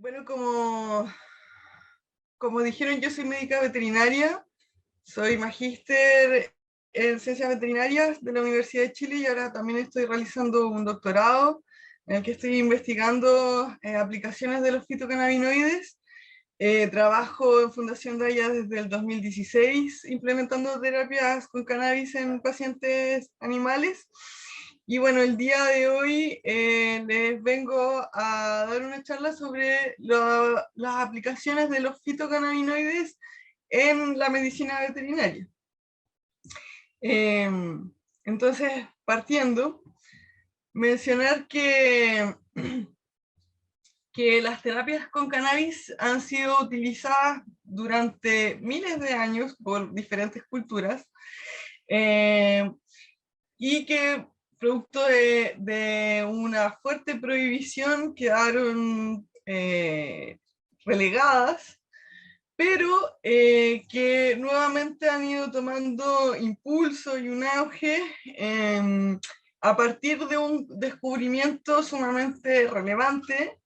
Bueno, como dijeron, yo soy médica veterinaria, soy magíster en ciencias veterinarias de la Universidad de Chile y ahora también estoy realizando un doctorado en el que estoy investigando aplicaciones de los fitocannabinoides. Trabajo en Fundación Daya desde el 2016 implementando terapias con cannabis en pacientes animales. Y bueno, el día de hoy les vengo a dar una charla sobre las aplicaciones de los fitocannabinoides en la medicina veterinaria. Eh, entonces, partiendo, mencionar que las terapias con cannabis han sido utilizadas durante miles de años por diferentes culturas, eh, y que producto de una fuerte prohibición quedaron relegadas, pero que nuevamente han ido tomando impulso y un auge a partir de un descubrimiento sumamente relevante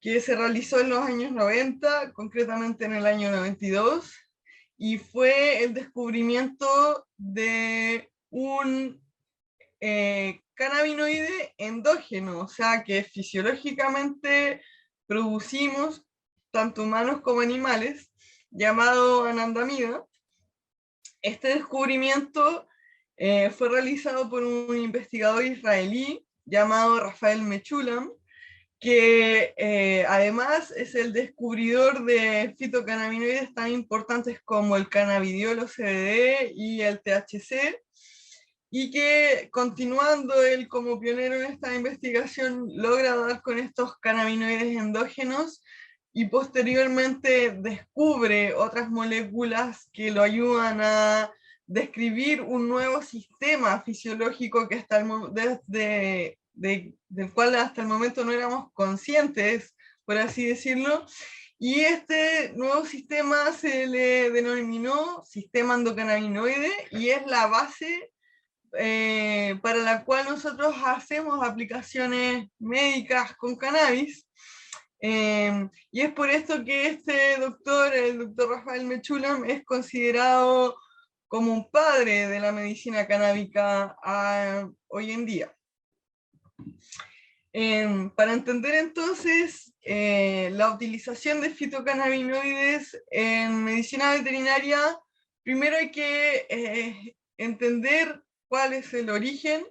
que se realizó en los años 90, concretamente en el año 92, y fue el descubrimiento de un cannabinoide endógeno, o sea que fisiológicamente producimos, tanto humanos como animales, llamado anandamida. Este descubrimiento fue realizado por un investigador israelí llamado Rafael Mechulam, que además es el descubridor de fitocannabinoides tan importantes como el cannabidiol o CBD y el THC, y que continuando él como pionero en esta investigación logra dar con estos cannabinoides endógenos y posteriormente descubre otras moléculas que lo ayudan a describir un nuevo sistema fisiológico que hasta del cual hasta el momento no éramos conscientes, por así decirlo, y este nuevo sistema se le denominó sistema endocannabinoide y es la base para la cual nosotros hacemos aplicaciones médicas con cannabis. Y es por esto que este doctor, el doctor Rafael Mechulam, es considerado como un padre de la medicina canábica hoy en día. Para entender entonces la utilización de fitocannabinoides en medicina veterinaria, primero hay que entender cuál es el origen,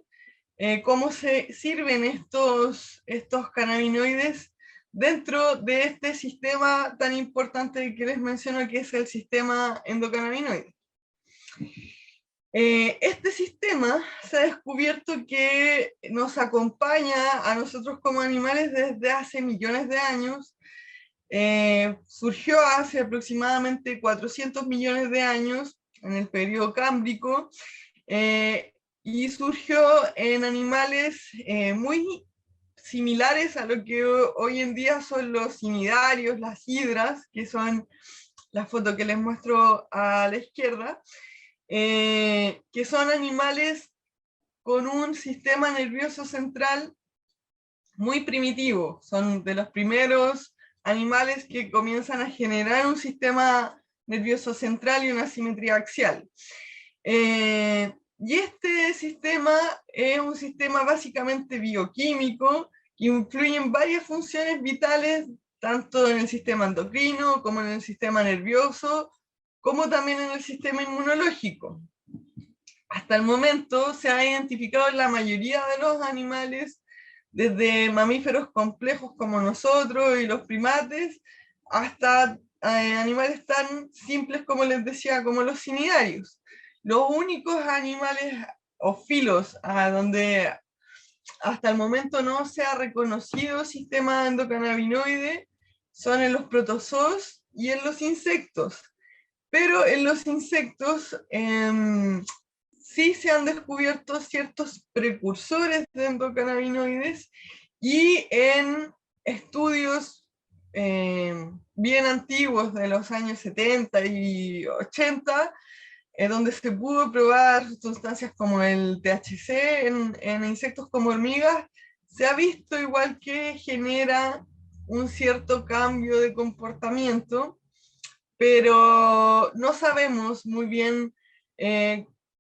cómo se sirven estos cannabinoides dentro de este sistema tan importante que les menciono, que es el sistema endocannabinoide. Este sistema se ha descubierto que nos acompaña a nosotros como animales desde hace millones de años. Surgió hace aproximadamente 400 millones de años, en el periodo cámbrico, y surgió en animales muy similares a lo que hoy en día son los cnidarios, las hidras, que son la foto que les muestro a la izquierda, que son animales con un sistema nervioso central muy primitivo. Son de los primeros animales que comienzan a generar un sistema nervioso central y una simetría axial. Y este sistema es un sistema básicamente bioquímico que influye en varias funciones vitales, tanto en el sistema endocrino como en el sistema nervioso, como también en el sistema inmunológico. Hasta el momento se ha identificado en la mayoría de los animales, desde mamíferos complejos como nosotros y los primates, hasta animales tan simples como les decía, como los cnidarios. Los únicos animales o filos donde hasta el momento no se ha reconocido sistema endocannabinoide son en los protozoos y en los insectos. Pero en los insectos sí se han descubierto ciertos precursores de endocannabinoides, y en estudios bien antiguos de los años 70 y 80, donde se pudo probar sustancias como el THC en insectos como hormigas, se ha visto igual que genera un cierto cambio de comportamiento, pero no sabemos muy bien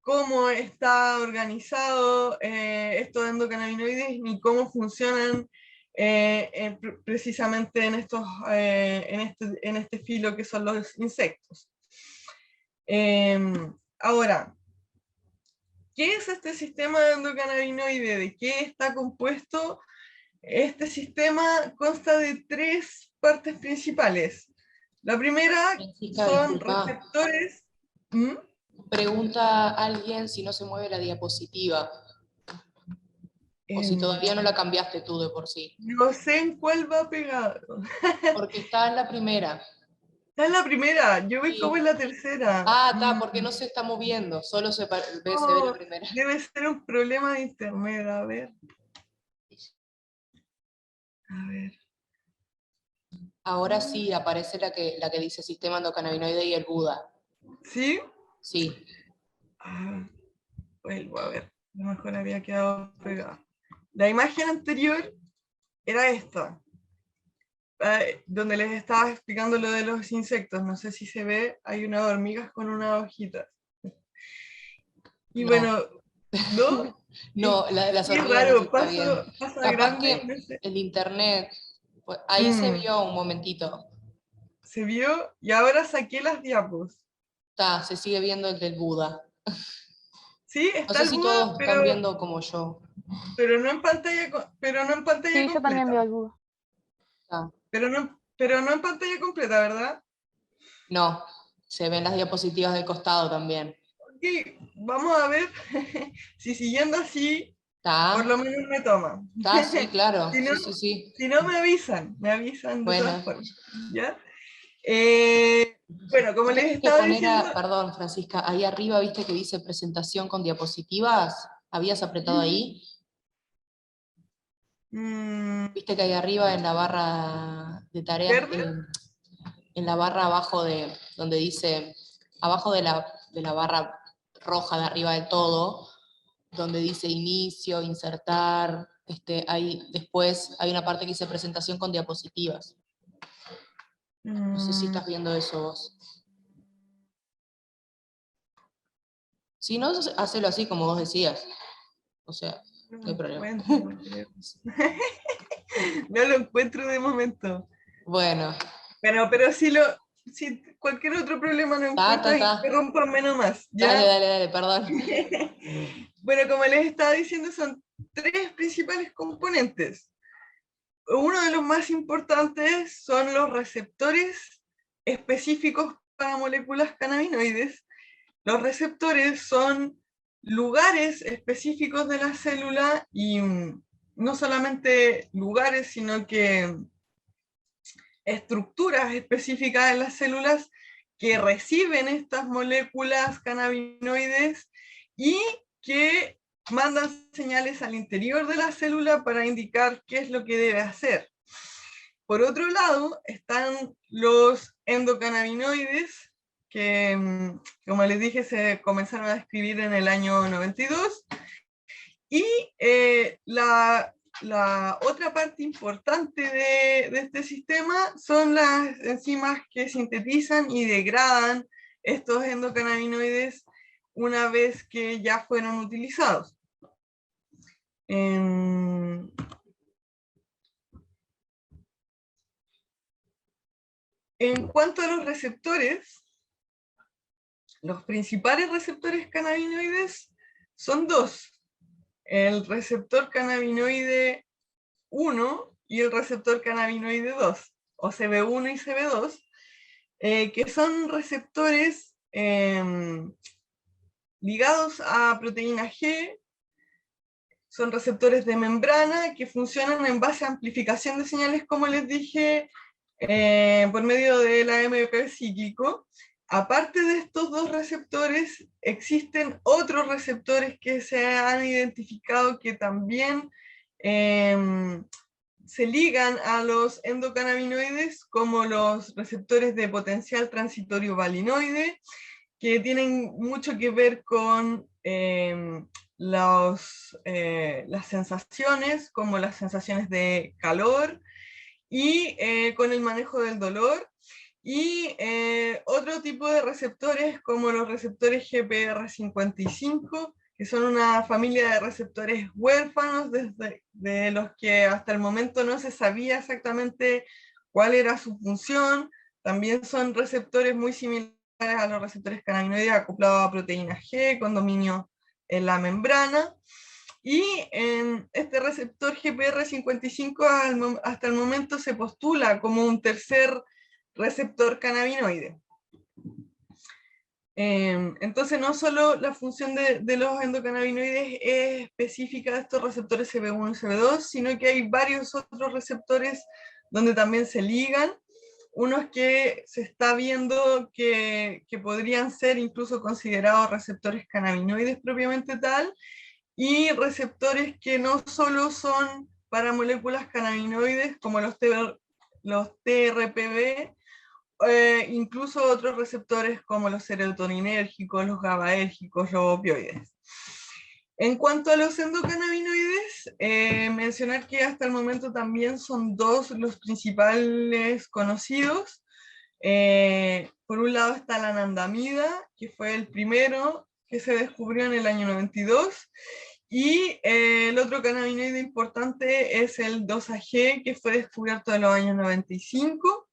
cómo está organizado estos endocannabinoides ni cómo funcionan precisamente en, en este filo que son los insectos. Ahora, ¿qué es este sistema de endocannabinoide? ¿De qué está compuesto? Este sistema consta de tres partes principales. La primera Francisca, son disculpa. receptores. ¿Mm? Pregunta a alguien si no se mueve la diapositiva, o si todavía no la cambiaste tú de por sí. No sé en cuál va pegado. Porque está en la primera. Esta es la primera, yo voy como Sí. en la tercera. Ah, está, porque no se está moviendo, solo se ve la No, primera. debe ser un problema de internet, a ver. A ver. Ahora sí aparece la que dice sistema endocannabinoide y el Buda. ¿Sí? Sí. Ah, vuelvo a ver. A lo mejor había quedado pegada. La imagen anterior era esta, donde les estaba explicando lo de los insectos. No sé si se ve, hay unas hormigas con una hojita. Y No. bueno, ¿no? No, la de las Qué hormigas no se raro, está viendo. pasa Capaz grande. que No sé. el internet, pues, ahí se Mm, vio un momentito. se vio y ahora saqué las diapos. Está, se sigue viendo el del Buda. Sí, No está sé el si Buda, todos están viendo como yo. pero no en pantalla, pero no en pantalla Sí, yo también veo completa. el búho. Está. Pero no en pantalla completa, ¿verdad? No, se ven las diapositivas del costado también. Ok, vamos a ver si siguiendo así, por ¿Está? lo menos me toma. ¿Está? Sí, claro. Si no, Sí, sí, sí. si no me avisan de todas Bueno, formas. ¿Ya? Bueno, como no les tenés que estaba poner diciendo, perdón, Francisca, ahí arriba viste que dice presentación con diapositivas. ¿Habías apretado ahí? mm, Viste que ahí arriba en la barra de tareas, verde, en la barra abajo de, donde dice, abajo de la barra roja de arriba del todo, donde dice inicio, insertar, ahí después hay una parte que dice presentación con diapositivas. No sé si mm, estás viendo eso vos. Si no, hacelo así como vos decías. O sea, no no lo hay problema. encuentro, creo. No lo encuentro de momento. Bueno, Pero si cualquier otro problema no encuentras, ta. interrúmpanme nomás, Dale, ¿ya? dale, dale, perdón. Bueno, como les estaba diciendo, son tres principales componentes. Uno de los más importantes son los receptores específicos para moléculas cannabinoides. Los receptores son lugares específicos de la célula y no solamente lugares, sino que estructuras específicas en las células que reciben estas moléculas cannabinoides y que mandan señales al interior de la célula para indicar qué es lo que debe hacer. Por otro lado, están los endocannabinoides, que, como les dije, se comenzaron a describir en el año 92. Y la otra parte importante de este sistema son las enzimas que sintetizan y degradan estos endocannabinoides una vez que ya fueron utilizados. En, en cuanto a los receptores, los principales receptores cannabinoides son dos: el receptor cannabinoide 1 y el receptor cannabinoide 2, o CB1 y CB2, que son receptores ligados a proteína G, son receptores de membrana que funcionan en base a amplificación de señales, como les dije, por medio del AMP cíclico. Aparte de estos dos receptores, existen otros receptores que se han identificado que también se ligan a los endocannabinoides, como los receptores de potencial transitorio valinoide, que tienen mucho que ver con las sensaciones, como las sensaciones de calor, y con el manejo del dolor. Y otro tipo de receptores como los receptores GPR55, que son una familia de receptores huérfanos de los que hasta el momento no se sabía exactamente cuál era su función. También son receptores muy similares a los receptores cannabinoides acoplados a proteína G con dominio en la membrana. Y este receptor GPR55 hasta el momento se postula como un tercer receptor cannabinoide. Entonces no solo la función de los endocannabinoides es específica de estos receptores CB1 y CB2, sino que hay varios otros receptores donde también se ligan, unos que se está viendo que podrían ser incluso considerados receptores cannabinoides propiamente tal, y receptores que no solo son para moléculas cannabinoides como los TRPV, incluso otros receptores como los serotoninérgicos, los GABAérgicos, los opioides. En cuanto a los endocannabinoides, mencionar que hasta el momento también son dos los principales conocidos. Por un lado está la anandamida, que fue el primero que se descubrió en el año 92, y el otro cannabinoide importante es el 2-AG, que fue descubierto en los años 95,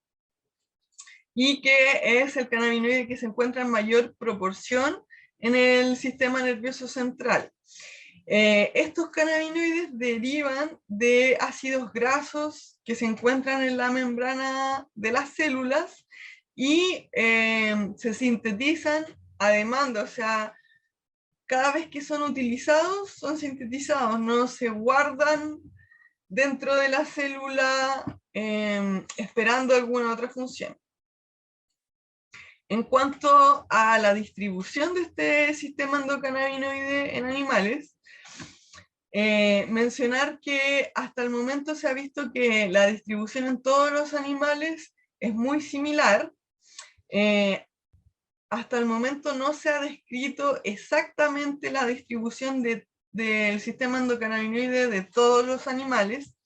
y que es el cannabinoide que se encuentra en mayor proporción en el sistema nervioso central. Estos cannabinoides derivan de ácidos grasos que se encuentran en la membrana de las células y se sintetizan a demanda, o sea, cada vez que son utilizados, son sintetizados, no se guardan dentro de la célula esperando alguna otra función. En cuanto a la distribución de este sistema endocannabinoide en animales, mencionar que hasta el momento se ha visto que la distribución en todos los animales es muy similar. Hasta el momento no se ha descrito exactamente la distribución del sistema endocannabinoide de todos los animales,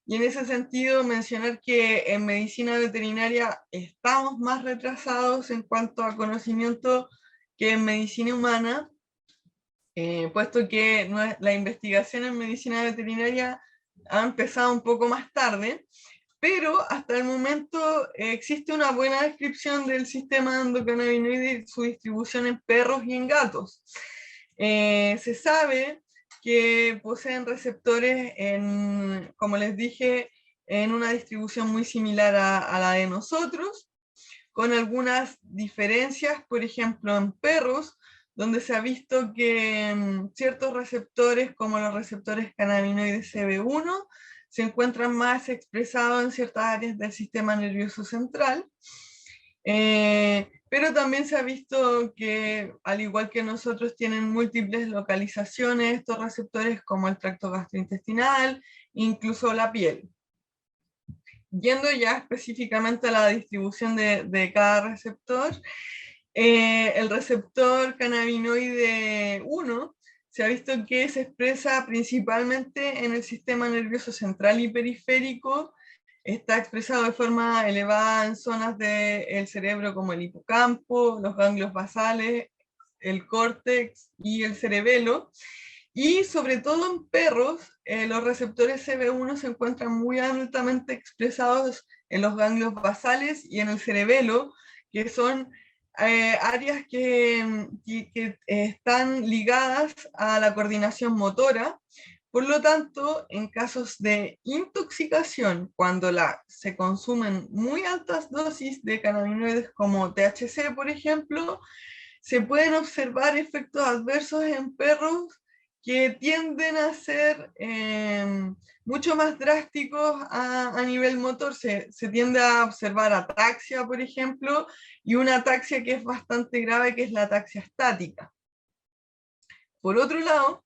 y en ese sentido mencionar que en medicina veterinaria estamos más retrasados en cuanto a conocimiento que en medicina humana, puesto que la investigación en medicina veterinaria ha empezado un poco más tarde, pero hasta el momento existe una buena descripción del sistema endocannabinoide y su distribución en perros y en gatos. Se sabe que poseen receptores, como les dije, en una distribución muy similar a la de nosotros, con algunas diferencias, por ejemplo, en perros, donde se ha visto que ciertos receptores, como los receptores cannabinoides CB1, se encuentran más expresados en ciertas áreas del sistema nervioso central, pero también se ha visto que, al igual que nosotros, tienen múltiples localizaciones estos receptores, como el tracto gastrointestinal, incluso la piel. Yendo ya específicamente a la distribución de cada receptor, el receptor cannabinoide 1 se ha visto que se expresa principalmente en el sistema nervioso central y periférico. Está expresado de forma elevada en zonas del cerebro como el hipocampo, los ganglios basales, el córtex y el cerebelo. Y sobre todo en perros, los receptores CB1 se encuentran muy altamente expresados en los ganglios basales y en el cerebelo, que son áreas que están ligadas a la coordinación motora. Por lo tanto, en casos de intoxicación, cuando se consumen muy altas dosis de cannabinoides como THC, por ejemplo, se pueden observar efectos adversos en perros que tienden a ser mucho más drásticos a nivel motor. Se tiende a observar ataxia, por ejemplo, y una ataxia que es bastante grave, que es la ataxia estática. Por otro lado,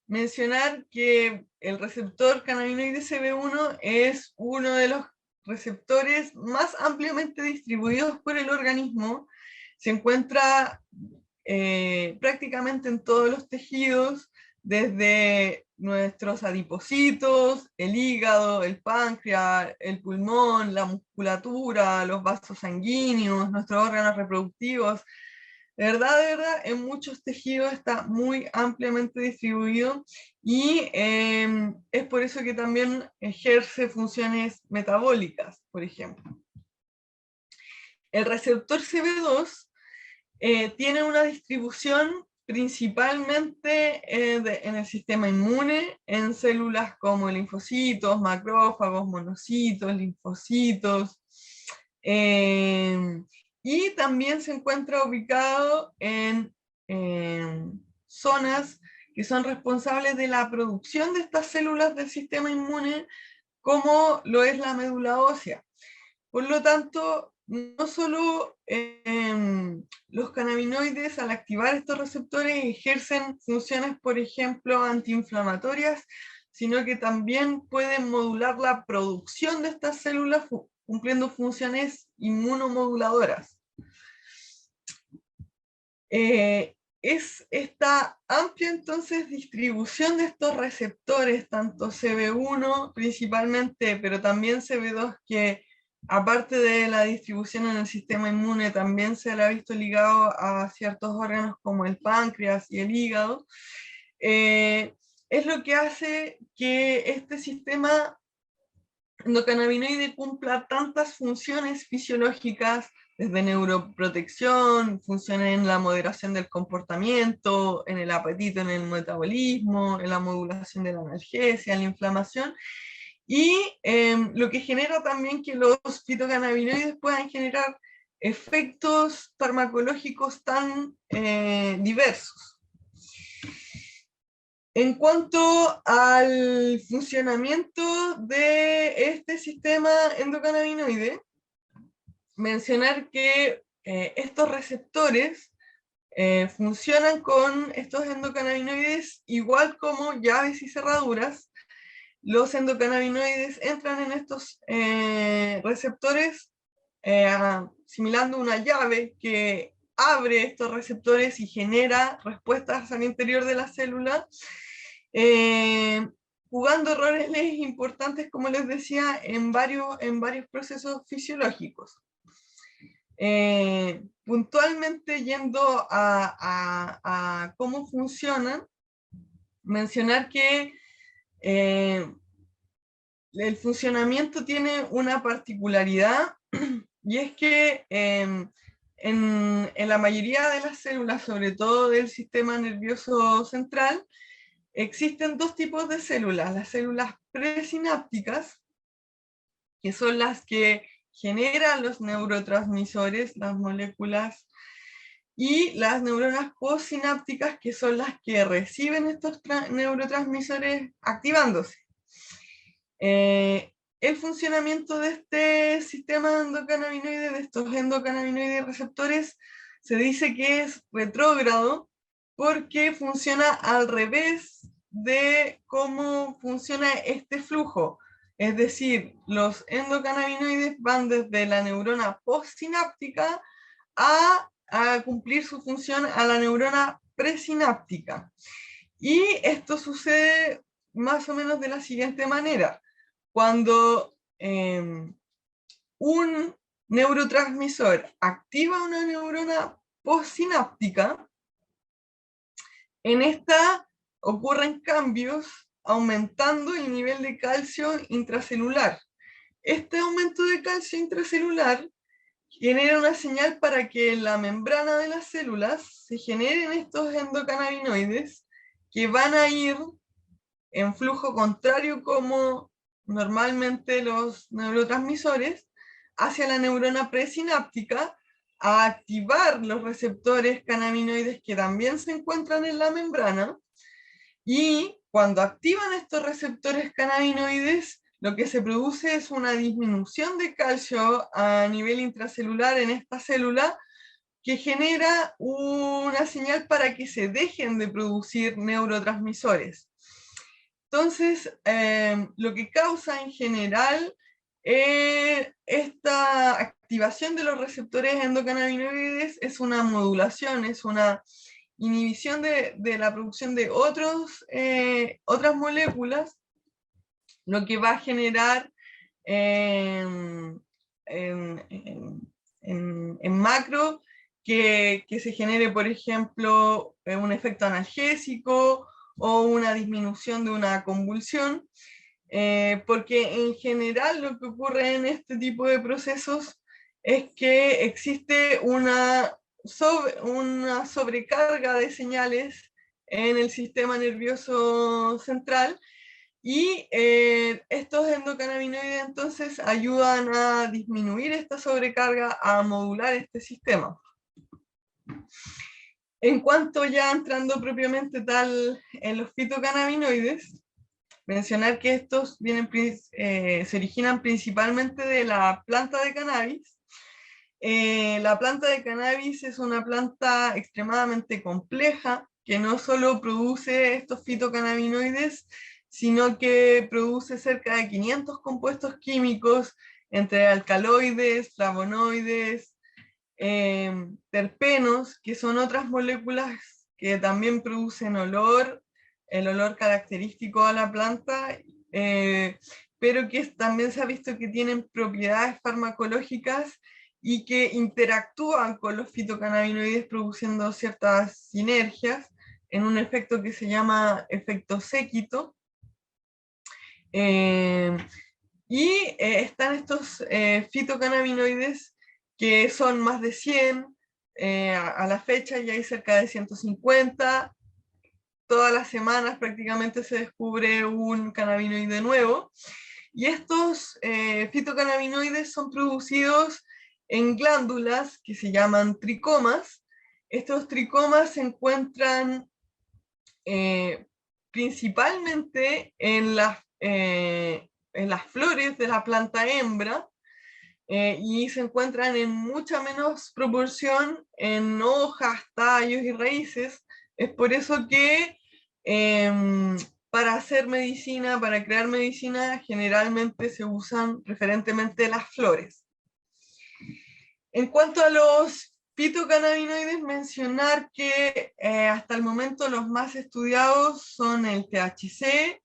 mencionar que el receptor cannabinoide CB1 es uno de los receptores más ampliamente distribuidos por el organismo. Se encuentra prácticamente en todos los tejidos, desde nuestros adipocitos, el hígado, el páncreas, el pulmón, la musculatura, los vasos sanguíneos, nuestros órganos reproductivos. De verdad, en muchos tejidos está muy ampliamente distribuido y es por eso que también ejerce funciones metabólicas, por ejemplo. El receptor CB2 tiene una distribución principalmente en el sistema inmune, en células como linfocitos, macrófagos, monocitos, linfocitos, y también se encuentra ubicado en zonas que son responsables de la producción de estas células del sistema inmune, como lo es la médula ósea. Por lo tanto, no solo los cannabinoides al activar estos receptores ejercen funciones, por ejemplo, antiinflamatorias, sino que también pueden modular la producción de estas células cumpliendo funciones inmunomoduladoras. Es esta amplia entonces distribución de estos receptores, tanto CB1 principalmente, pero también CB2, que aparte de la distribución en el sistema inmune, también se le ha visto ligado a ciertos órganos como el páncreas y el hígado, es lo que hace que este sistema endocannabinoide cumpla tantas funciones fisiológicas, desde neuroprotección, funciones en la moderación del comportamiento, en el apetito, en el metabolismo, en la modulación de la analgesia, en la inflamación, y lo que genera también que los fitocannabinoides puedan generar efectos farmacológicos tan diversos. En cuanto al funcionamiento de este sistema endocannabinoide, mencionar que estos receptores funcionan con estos endocannabinoides igual como llaves y cerraduras. Los endocannabinoides entran en estos receptores asimilando una llave que abre estos receptores y genera respuestas al interior de la célula, jugando roles importantes, como les decía, en varios procesos fisiológicos. Puntualmente yendo a cómo funcionan, mencionar que el funcionamiento tiene una particularidad, y es que en la mayoría de las células, sobre todo del sistema nervioso central, existen dos tipos de células: las células presinápticas, que son las que generan los neurotransmisores, las moléculas, y las neuronas postsinápticas, que son las que reciben estos neurotransmisores activándose. El funcionamiento de este sistema endocannabinoide, de estos endocannabinoides receptores, se dice que es retrógrado porque funciona al revés de cómo funciona este flujo. Es decir, los endocannabinoides van desde la neurona postsináptica a cumplir su función a la neurona presináptica. Y esto sucede más o menos de la siguiente manera. Cuando un neurotransmisor activa una neurona postsináptica, en esta ocurren cambios aumentando el nivel de calcio intracelular. Este aumento de calcio intracelular genera una señal para que en la membrana de las células se generen estos endocannabinoides que van a ir en flujo contrario, como normalmente los neurotransmisores, hacia la neurona presináptica, a activar los receptores cannabinoides que también se encuentran en la membrana. Y cuando activan estos receptores cannabinoides, lo que se produce es una disminución de calcio a nivel intracelular en esta célula, que genera una señal para que se dejen de producir neurotransmisores. Entonces, lo que causa en general esta activación de los receptores endocannabinoides es una modulación, es una inhibición de la producción de otras moléculas, lo que va a generar en macro que se genere, por ejemplo, un efecto analgésico o una disminución de una convulsión, porque en general lo que ocurre en este tipo de procesos es que existe una sobrecarga de señales en el sistema nervioso central, y estos endocannabinoides entonces ayudan a disminuir esta sobrecarga, a modular este sistema. En cuanto ya entrando propiamente tal en los fitocannabinoides, mencionar que estos se originan principalmente de la planta de cannabis. La planta de cannabis es una planta extremadamente compleja que no solo produce estos fitocannabinoides, sino que produce cerca de 500 compuestos químicos entre alcaloides, flavonoides, terpenos, que son otras moléculas que también producen olor, el olor característico a la planta, pero que también se ha visto que tienen propiedades farmacológicas y que interactúan con los fitocannabinoides produciendo ciertas sinergias en un efecto que se llama efecto séquito. Están estos fitocannabinoides que son más de 100, a la fecha ya hay cerca de 150, todas las semanas prácticamente se descubre un cannabinoide nuevo, y estos fitocannabinoides son producidos en glándulas que se llaman tricomas. Estos tricomas se encuentran principalmente en las flores de la planta hembra, y se encuentran en mucha menos proporción en hojas, tallos y raíces. Es por eso que para hacer medicina, para crear medicina, generalmente se usan preferentemente las flores. En cuanto a los fitocannabinoides, mencionar que hasta el momento los más estudiados son el THC,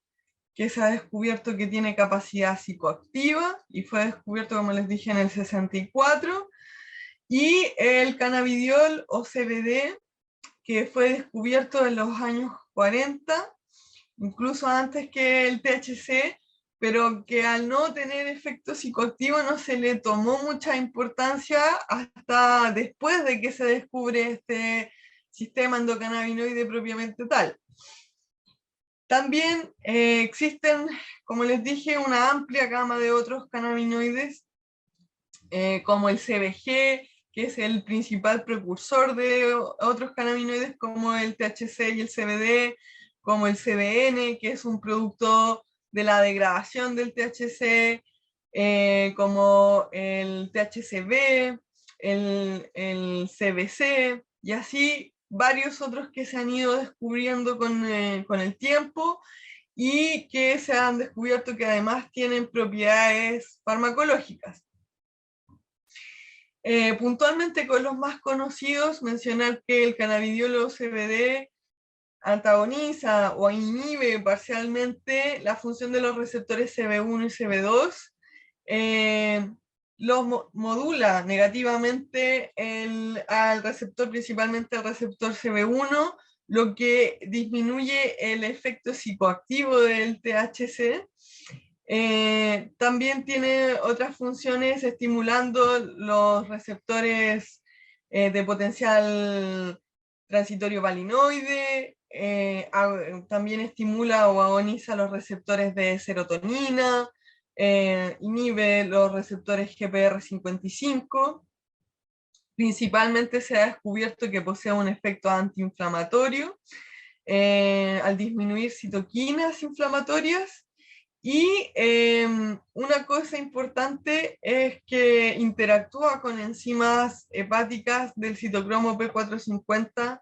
que se ha descubierto que tiene capacidad psicoactiva y fue descubierto, como les dije, en el 64, y el cannabidiol o CBD, que fue descubierto en los años 40, incluso antes que el THC, pero que al no tener efecto psicoactivo no se le tomó mucha importancia hasta después de que se descubre este sistema endocannabinoide propiamente tal. También existen, como les dije, una amplia gama de otros cannabinoides, como el CBG, que es el principal precursor de otros cannabinoides como el THC y el CBD, como el CBN, que es un producto de la degradación del THC, como el THCV, el CBC, y así varios otros que se han ido descubriendo con el tiempo y que se han descubierto que además tienen propiedades farmacológicas. Puntualmente con los más conocidos, mencionar que el cannabidiol o CBD antagoniza o inhibe parcialmente la función de los receptores CB1 y CB2, los modula negativamente al receptor, principalmente al receptor CB1, lo que disminuye el efecto psicoactivo del THC. También tiene otras funciones estimulando los receptores de potencial transitorio valinoide, también estimula o agoniza los receptores de serotonina, inhibe los receptores GPR55, principalmente se ha descubierto que posee un efecto antiinflamatorio al disminuir citoquinas inflamatorias. Y una cosa importante es que interactúa con enzimas hepáticas del citocromo P450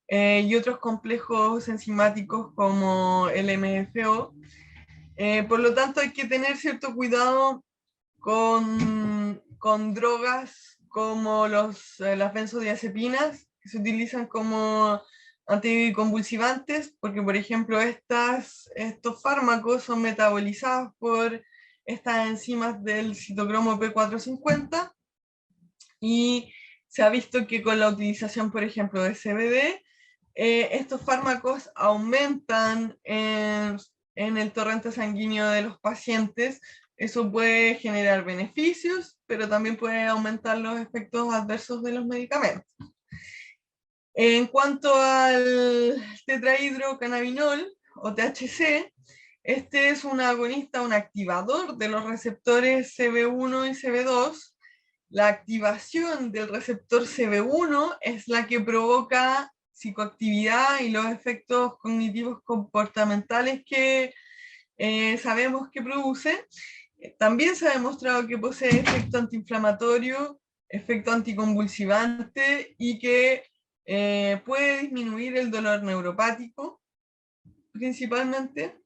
y otros complejos enzimáticos como el MFO. Por lo tanto, hay que tener cierto cuidado con drogas como las benzodiazepinas, que se utilizan como anticonvulsivantes, porque por ejemplo estos fármacos son metabolizados por estas enzimas del citocromo P450, y se ha visto que con la utilización, por ejemplo, de CBD, estos fármacos aumentan en el torrente sanguíneo de los pacientes. Eso puede generar beneficios, pero también puede aumentar los efectos adversos de los medicamentos. En cuanto al tetrahidrocannabinol, o THC, este es un agonista, un activador de los receptores CB1 y CB2. La activación del receptor CB1 es la que provoca psicoactividad y los efectos cognitivos comportamentales que sabemos que produce. También se ha demostrado que posee efecto antiinflamatorio, efecto anticonvulsivante, y que puede disminuir el dolor neuropático, principalmente.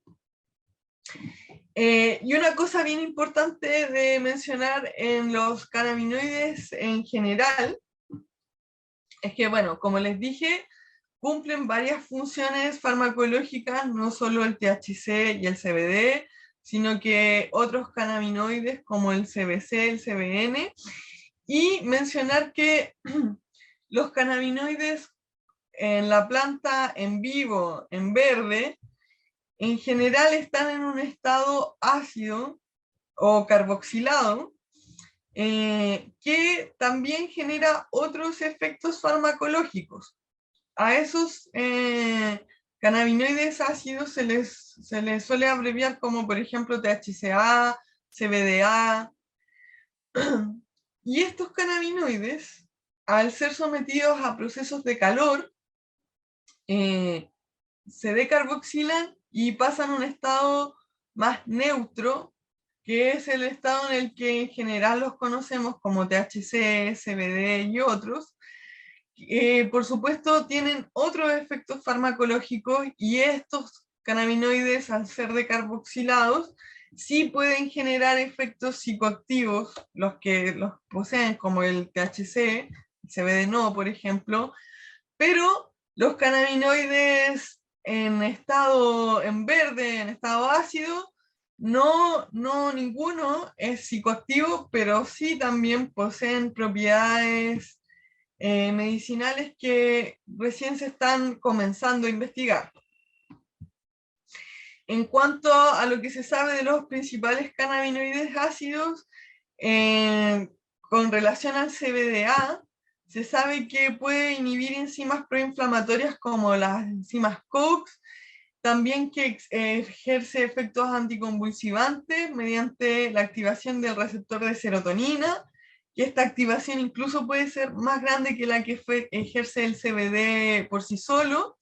Y una cosa bien importante de mencionar en los cannabinoides en general es que, bueno, como les dije, cumplen varias funciones farmacológicas, no solo el THC y el CBD, sino que otros cannabinoides como el CBC, el CBN, y mencionar que los cannabinoides en la planta en vivo, en verde, en general están en un estado ácido o carboxilado, que también genera otros efectos farmacológicos. A esos cannabinoides ácidos se les suele abreviar como, por ejemplo, THCA, CBDA, y estos cannabinoides, al ser sometidos a procesos de calor, se decarboxilan y pasan a un estado más neutro, que es el estado en el que en general los conocemos como THC, CBD y otros. Por supuesto, tienen otros efectos farmacológicos, y estos cannabinoides, al ser decarboxilados, sí pueden generar efectos psicoactivos, los que los poseen, como el THC, CBD no, por ejemplo, pero los cannabinoides en verde, en estado ácido, no ninguno es psicoactivo, pero sí también poseen propiedades medicinales que recién se están comenzando a investigar. En cuanto a lo que se sabe de los principales cannabinoides ácidos, con relación al CBDA, se sabe que puede inhibir enzimas proinflamatorias como las enzimas COX, también que ejerce efectos anticonvulsivantes mediante la activación del receptor de serotonina, y esta activación incluso puede ser más grande que la que ejerce el CBD por sí solo,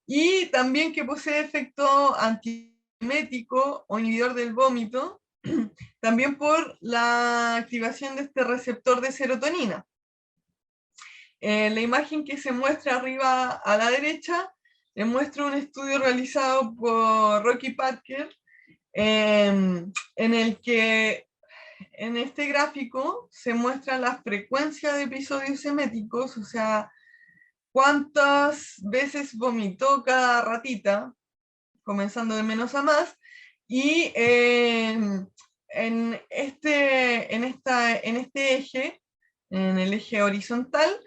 y también que posee efecto antiemético o inhibidor del vómito, también por la activación de este receptor de serotonina. La imagen que se muestra arriba a la derecha les muestra un estudio realizado por Rocky Parker, en el que en este gráfico se muestra la frecuencia de episodios eméticos, o sea, cuántas veces vomitó cada ratita, comenzando de menos a más, y en este eje, en el eje horizontal,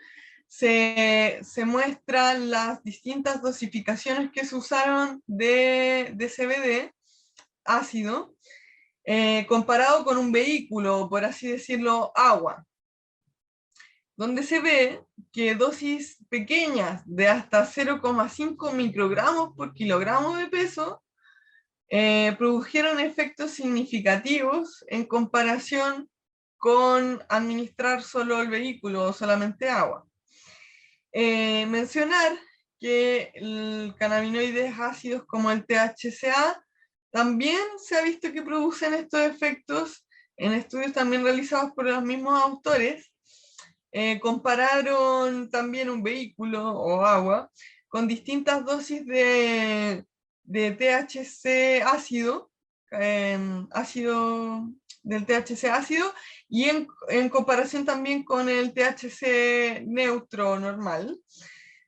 se muestran las distintas dosificaciones que se usaron de CBD ácido, comparado con un vehículo, por así decirlo, agua, donde se ve que dosis pequeñas de hasta 0,5 microgramos por kilogramo de peso produjeron efectos significativos en comparación con administrar solo el vehículo o solamente agua. Mencionar que el cannabinoides ácidos como el THCA también se ha visto que producen estos efectos en estudios también realizados por los mismos autores. Compararon también un vehículo o agua con distintas dosis de THC ácido del THC ácido, y en comparación también con el THC neutro normal,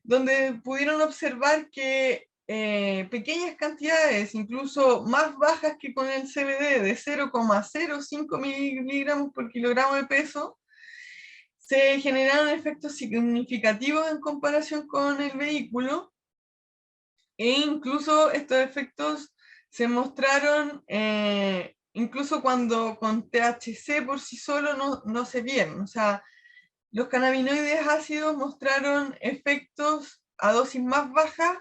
donde pudieron observar que pequeñas cantidades, incluso más bajas que con el CBD, de 0,05 miligramos por kilogramo de peso, se generaron efectos significativos en comparación con el vehículo, e incluso estos efectos se mostraron incluso cuando con THC por sí solo no se vieron. O sea, los cannabinoides ácidos mostraron efectos a dosis más bajas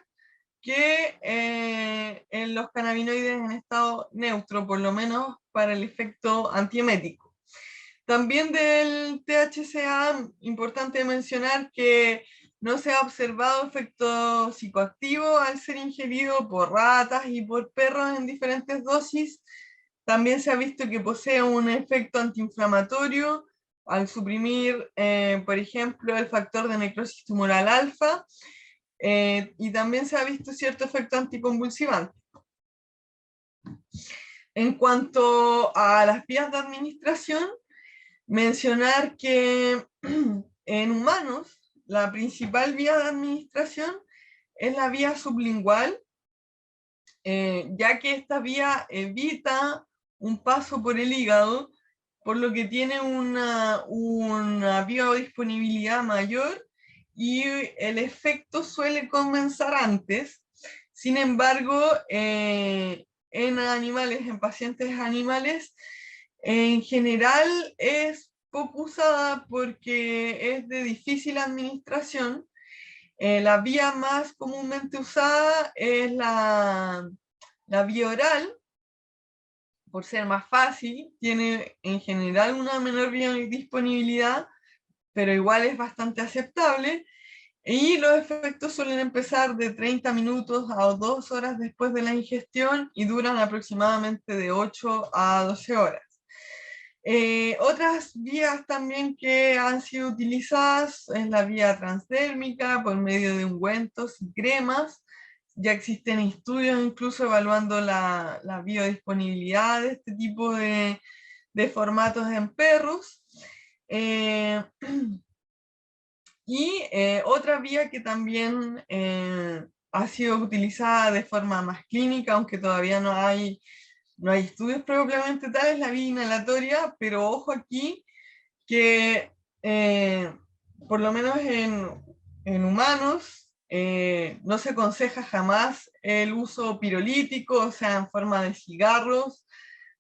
que en los cannabinoides en estado neutro, por lo menos para el efecto antiemético. También del THCA, importante mencionar que no se ha observado efecto psicoactivo al ser ingerido por ratas y por perros en diferentes dosis. También se ha visto que posee un efecto antiinflamatorio al suprimir, por ejemplo, el factor de necrosis tumoral alfa, y también se ha visto cierto efecto anticonvulsivante. En cuanto a las vías de administración, mencionar que en humanos la principal vía de administración es la vía sublingual, ya que esta vía evita un paso por el hígado, por lo que tiene una biodisponibilidad mayor y el efecto suele comenzar antes. Sin embargo, en animales, en pacientes animales, en general es poco usada porque es de difícil administración. La vía más comúnmente usada es la vía oral, por ser más fácil, tiene en general una menor biodisponibilidad, pero igual es bastante aceptable, y los efectos suelen empezar de 30 minutos a 2 horas después de la ingestión y duran aproximadamente de 8 a 12 horas. Otras vías también que han sido utilizadas es la vía transdérmica por medio de ungüentos y cremas. Ya existen estudios incluso evaluando la biodisponibilidad de este tipo de formatos en perros. Y otra vía que también ha sido utilizada de forma más clínica, aunque todavía no hay estudios propiamente tales, la vía inhalatoria, pero ojo aquí que por lo menos en humanos no se aconseja jamás el uso pirolítico, o sea, en forma de cigarros.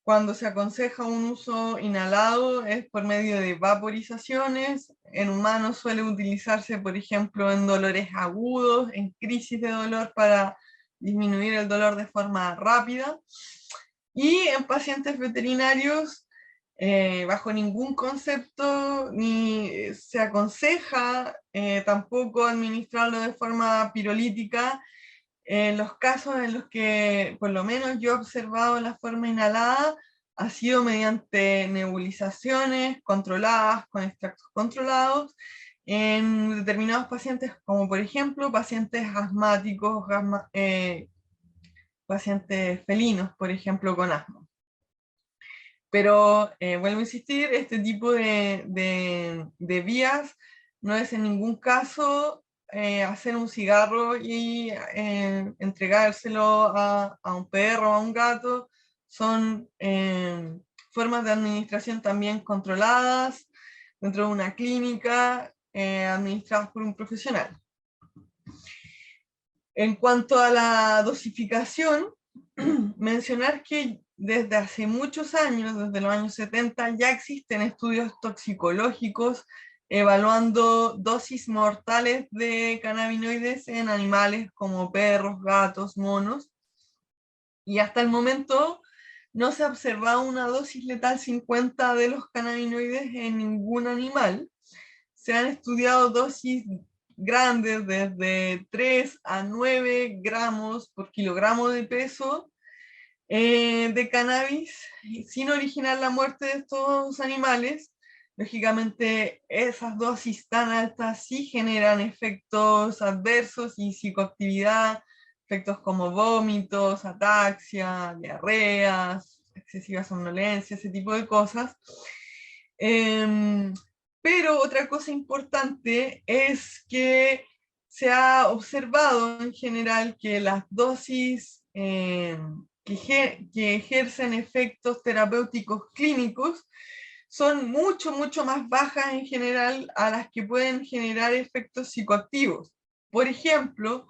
Cuando se aconseja un uso inhalado es por medio de vaporizaciones. En humanos suele utilizarse, por ejemplo, en dolores agudos, en crisis de dolor para disminuir el dolor de forma rápida. Y en pacientes veterinarios, bajo ningún concepto ni se aconseja tampoco administrarlo de forma pirolítica. En los casos en los que por lo menos yo he observado la forma inhalada, ha sido mediante nebulizaciones controladas, con extractos controlados, en determinados pacientes, como por ejemplo pacientes asmáticos, pacientes felinos, por ejemplo, con asma. Pero vuelvo a insistir, este tipo de vías no es en ningún caso hacer un cigarro y entregárselo a un perro o a un gato. Son formas de administración también controladas dentro de una clínica, administradas por un profesional. En cuanto a la dosificación, mencionar que desde hace muchos años, desde los años 70, ya existen estudios toxicológicos evaluando dosis mortales de cannabinoides en animales como perros, gatos, monos, y hasta el momento no se ha observado una dosis letal 50 de los cannabinoides en ningún animal. Se han estudiado dosis grandes desde 3 a 9 gramos por kilogramo de peso de cannabis, sin originar la muerte de estos animales. Lógicamente, esas dosis tan altas sí generan efectos adversos y psicoactividad, efectos como vómitos, ataxia, diarreas, excesiva somnolencia, ese tipo de cosas. Pero otra cosa importante es que se ha observado en general que las dosis que ejercen efectos terapéuticos clínicos son mucho más bajas en general a las que pueden generar efectos psicoactivos. Por ejemplo,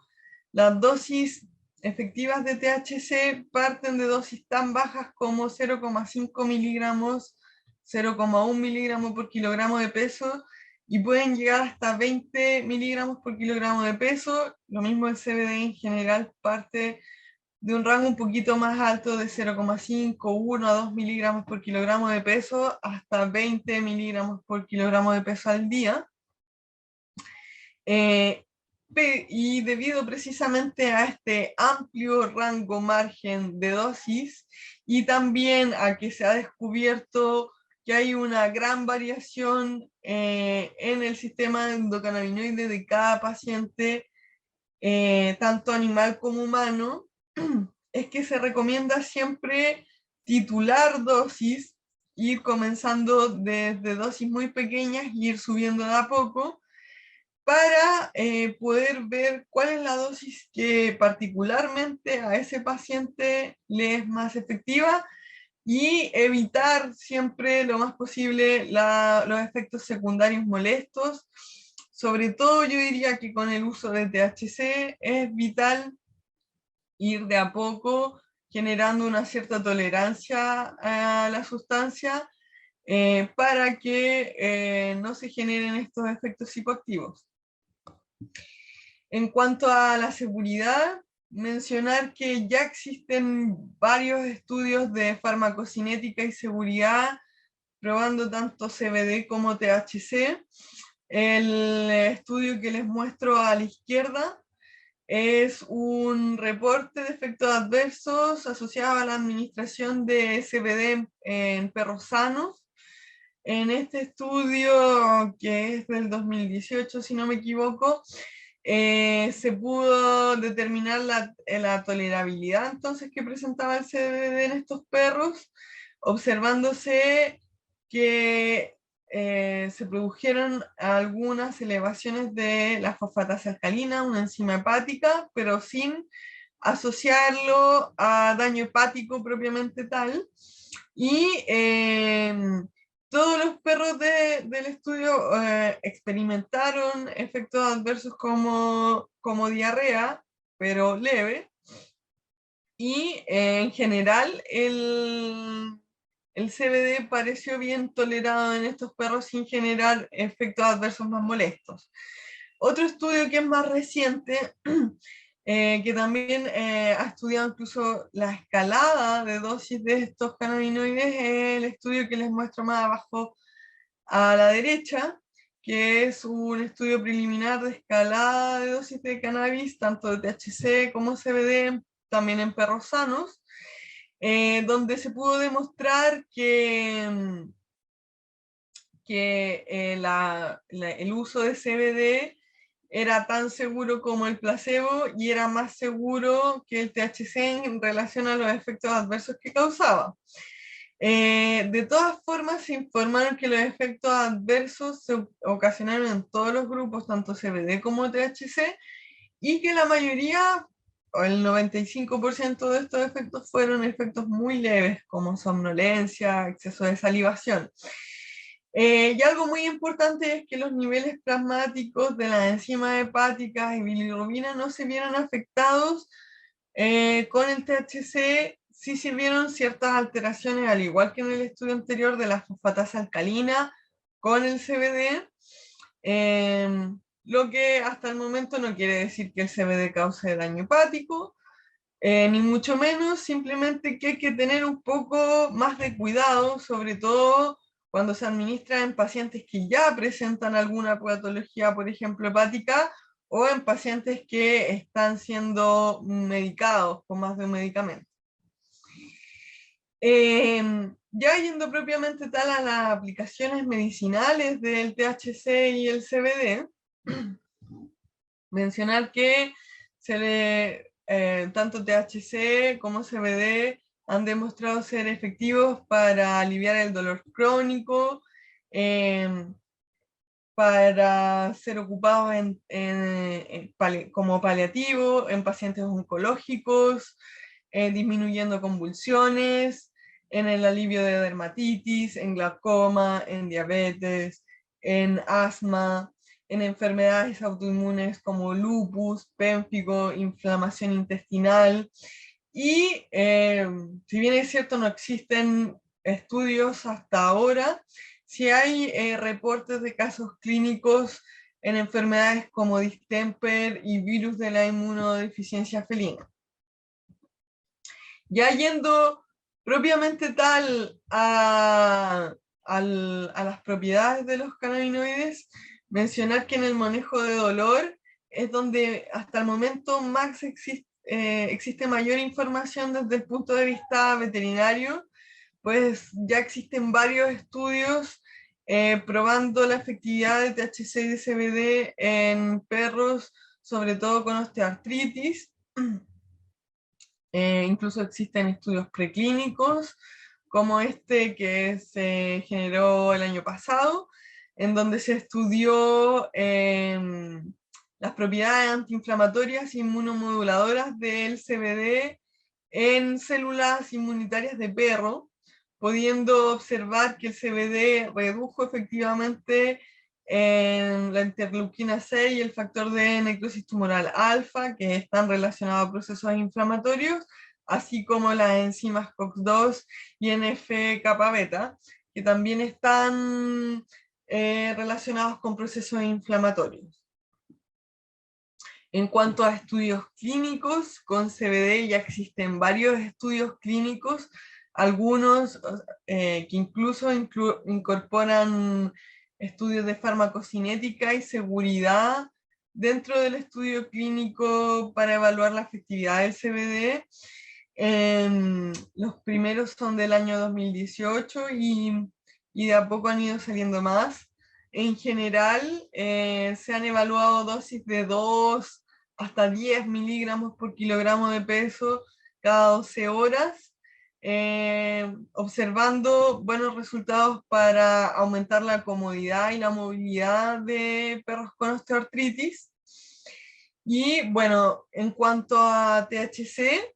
las dosis efectivas de THC parten de dosis tan bajas como 0,5 miligramos, 0,1 miligramo por kilogramo de peso, y pueden llegar hasta 20 miligramos por kilogramo de peso. Lo mismo el CBD en general parte de un rango un poquito más alto de 0,5, 1 a 2 miligramos por kilogramo de peso hasta 20 miligramos por kilogramo de peso al día. Y debido precisamente a este amplio rango margen de dosis y también a que se ha descubierto que hay una gran variación en el sistema endocannabinoide de cada paciente, tanto animal como humano, es que se recomienda siempre titular dosis, ir comenzando desde dosis muy pequeñas y ir subiendo de a poco, para poder ver cuál es la dosis que particularmente a ese paciente le es más efectiva y evitar siempre lo más posible los efectos secundarios molestos. Sobre todo yo diría que con el uso de THC es vital ir de a poco generando una cierta tolerancia a la sustancia para que no se generen estos efectos psicoactivos. En cuanto a la seguridad, mencionar que ya existen varios estudios de farmacocinética y seguridad probando tanto CBD como THC. El estudio que les muestro a la izquierda es un reporte de efectos adversos asociado a la administración de CBD en perros sanos. En este estudio, que es del 2018, si no me equivoco, se pudo determinar la tolerabilidad entonces que presentaba el CBD en estos perros, observándose que se produjeron algunas elevaciones de la fosfatasa alcalina, una enzima hepática, pero sin asociarlo a daño hepático propiamente tal. Y todos los perros del estudio experimentaron efectos adversos como diarrea, pero leve. Y en general el CBD pareció bien tolerado en estos perros sin generar efectos adversos más molestos. Otro estudio que es más reciente, que también ha estudiado incluso la escalada de dosis de estos cannabinoides, es el estudio que les muestro más abajo a la derecha, que es un estudio preliminar de escalada de dosis de cannabis, tanto de THC como CBD, también en perros sanos, donde se pudo demostrar que el uso de CBD era tan seguro como el placebo y era más seguro que el THC en relación a los efectos adversos que causaba. De todas formas, se informaron que los efectos adversos se ocasionaron en todos los grupos, tanto CBD como THC, y que la mayoría, o el 95% de estos efectos fueron efectos muy leves, como somnolencia, exceso de salivación. Y algo muy importante es que los niveles plasmáticos de las enzimas hepáticas y bilirrubina no se vieron afectados con el THC. Sí se vieron ciertas alteraciones, al igual que en el estudio anterior de la fosfatasa alcalina con el CBD, lo que hasta el momento no quiere decir que el CBD cause daño hepático, ni mucho menos, simplemente que hay que tener un poco más de cuidado, sobre todo cuando se administra en pacientes que ya presentan alguna patología, por ejemplo, hepática, o en pacientes que están siendo medicados con más de un medicamento. Ya yendo propiamente tal a las aplicaciones medicinales del THC y el CBD, mencionar que tanto THC como CBD han demostrado ser efectivos para aliviar el dolor crónico, para ser ocupados como paliativo en pacientes oncológicos, disminuyendo convulsiones, en el alivio de dermatitis, en glaucoma, en diabetes, en asma, en enfermedades autoinmunes como lupus, pénfigo, inflamación intestinal. Y si bien es cierto, no existen estudios hasta ahora, sí hay reportes de casos clínicos en enfermedades como distemper y virus de la inmunodeficiencia felina. Ya yendo propiamente tal a las propiedades de los cannabinoides, mencionar que en el manejo de dolor es donde hasta el momento más existe mayor información desde el punto de vista veterinario, pues ya existen varios estudios probando la efectividad de THC y de CBD en perros, sobre todo con osteoartritis. Incluso existen estudios preclínicos, como este que se generó el año pasado, en donde se estudió las propiedades antiinflamatorias e inmunomoduladoras del CBD en células inmunitarias de perro, pudiendo observar que el CBD redujo efectivamente en la interleuquina 6 y el factor de necrosis tumoral alfa, que están relacionados a procesos inflamatorios, así como las enzimas COX-2 y NF-kappa beta, que también están relacionados con procesos inflamatorios. En cuanto a estudios clínicos, con CBD ya existen varios estudios clínicos, algunos que incluso incorporan estudios de farmacocinética y seguridad dentro del estudio clínico para evaluar la efectividad del CBD. Los primeros son del año 2018 y de a poco han ido saliendo más. En general, se han evaluado dosis de 2 hasta 10 miligramos por kilogramo de peso cada 12 horas, observando buenos resultados para aumentar la comodidad y la movilidad de perros con osteoartritis. Y bueno, en cuanto a THC,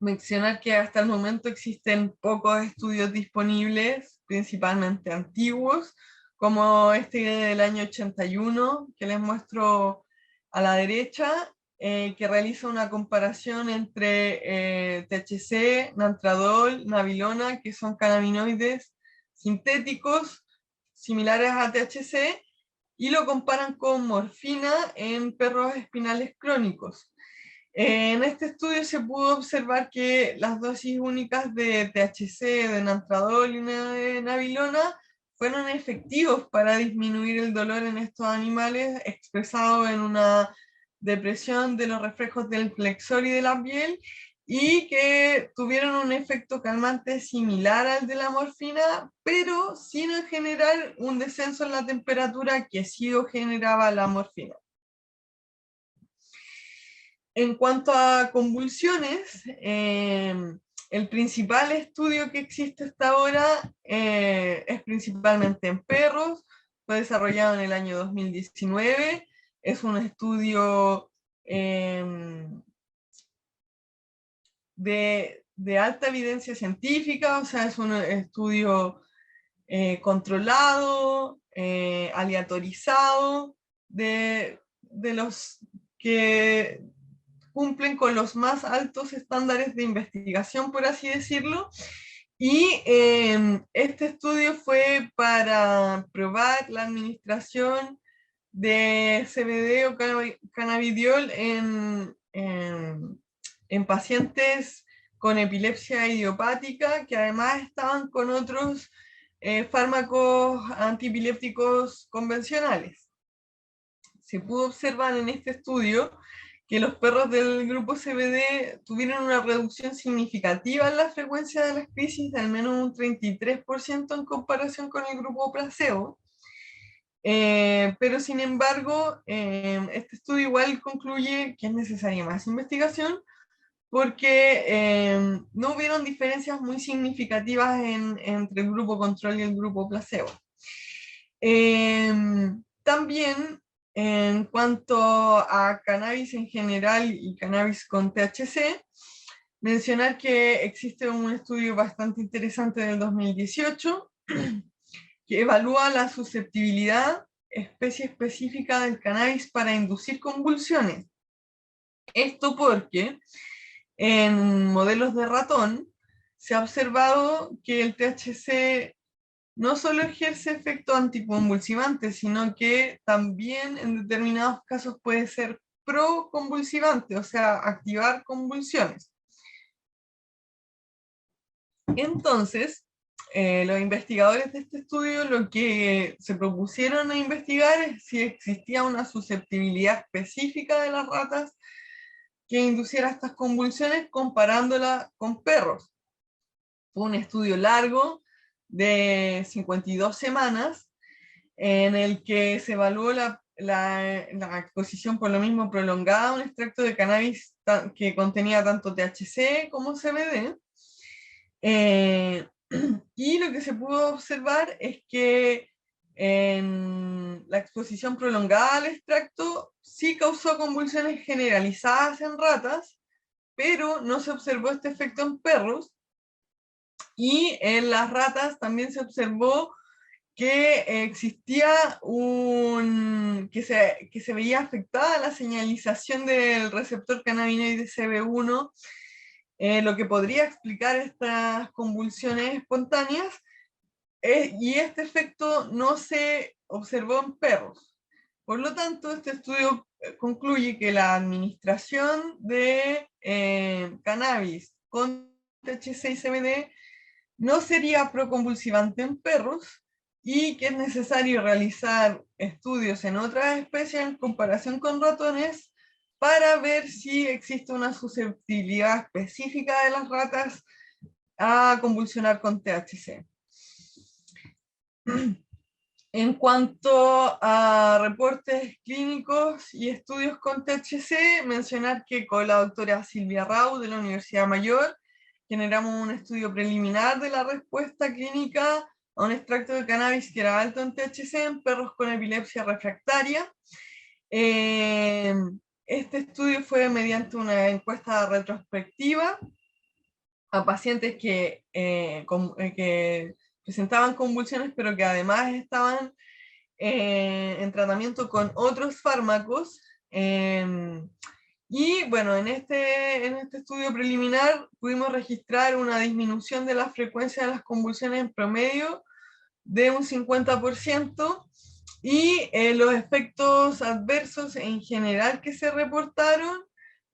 mencionar que hasta el momento existen pocos estudios disponibles, principalmente antiguos, como este del año 81, que les muestro a la derecha, que realiza una comparación entre THC, nantradol, nabilona, que son cannabinoides sintéticos similares a THC, y lo comparan con morfina en perros espinales crónicos. En este estudio se pudo observar que las dosis únicas de THC, de nantradol y de nabilona fueron efectivos para disminuir el dolor en estos animales, expresado en una depresión de los reflejos del flexor y de la piel, y que tuvieron un efecto calmante similar al de la morfina, pero sin generar un descenso en la temperatura que sí generaba la morfina. En cuanto a convulsiones, el principal estudio que existe hasta ahora es principalmente en perros, fue desarrollado en el año 2019, es un estudio de alta evidencia científica, o sea, es un estudio controlado, aleatorizado, de los que cumplen con los más altos estándares de investigación, por así decirlo. Y este estudio fue para probar la administración de CBD o cannabidiol en pacientes con epilepsia idiopática, que además estaban con otros fármacos antiepilépticos convencionales. Se pudo observar en este estudio que los perros del grupo CBD tuvieron una reducción significativa en la frecuencia de las crisis de al menos un 33% en comparación con el grupo placebo. Pero sin embargo, este estudio igual concluye que es necesaria más investigación, porque no hubieron diferencias muy significativas entre el grupo control y el grupo placebo. También, en cuanto a cannabis en general y cannabis con THC, mencionar que existe un estudio bastante interesante del 2018 que evalúa la susceptibilidad especie específica del cannabis para inducir convulsiones. Esto porque en modelos de ratón se ha observado que el THC no solo ejerce efecto anticonvulsivante, sino que también en determinados casos puede ser proconvulsivante, o sea, activar convulsiones. Entonces, los investigadores de este estudio lo que se propusieron a investigar es si existía una susceptibilidad específica de las ratas que induciera estas convulsiones comparándola con perros. Fue un estudio largo de 52 semanas en el que se evaluó la exposición por lo mismo prolongada a un extracto de cannabis que contenía tanto THC como CBD. Y lo que se pudo observar es que en la exposición prolongada al extracto sí causó convulsiones generalizadas en ratas, pero no se observó este efecto en perros. Y en las ratas también se observó que existía que se veía afectada la señalización del receptor cannabinoide CB1, lo que podría explicar estas convulsiones espontáneas, y este efecto no se observó en perros. Por lo tanto, este estudio concluye que la administración de cannabis con THC y CBD no sería proconvulsivante en perros y que es necesario realizar estudios en otras especies en comparación con ratones para ver si existe una susceptibilidad específica de las ratas a convulsionar con THC. En cuanto a reportes clínicos y estudios con THC, mencionar que con la doctora Silvia Rau de la Universidad Mayor generamos un estudio preliminar de la respuesta clínica a un extracto de cannabis que era alto en THC en perros con epilepsia refractaria. Este estudio fue mediante una encuesta retrospectiva a pacientes que presentaban convulsiones, pero que además estaban en tratamiento con otros fármacos. Y bueno, en este estudio preliminar pudimos registrar una disminución de la frecuencia de las convulsiones en promedio de un 50%, y los efectos adversos en general que se reportaron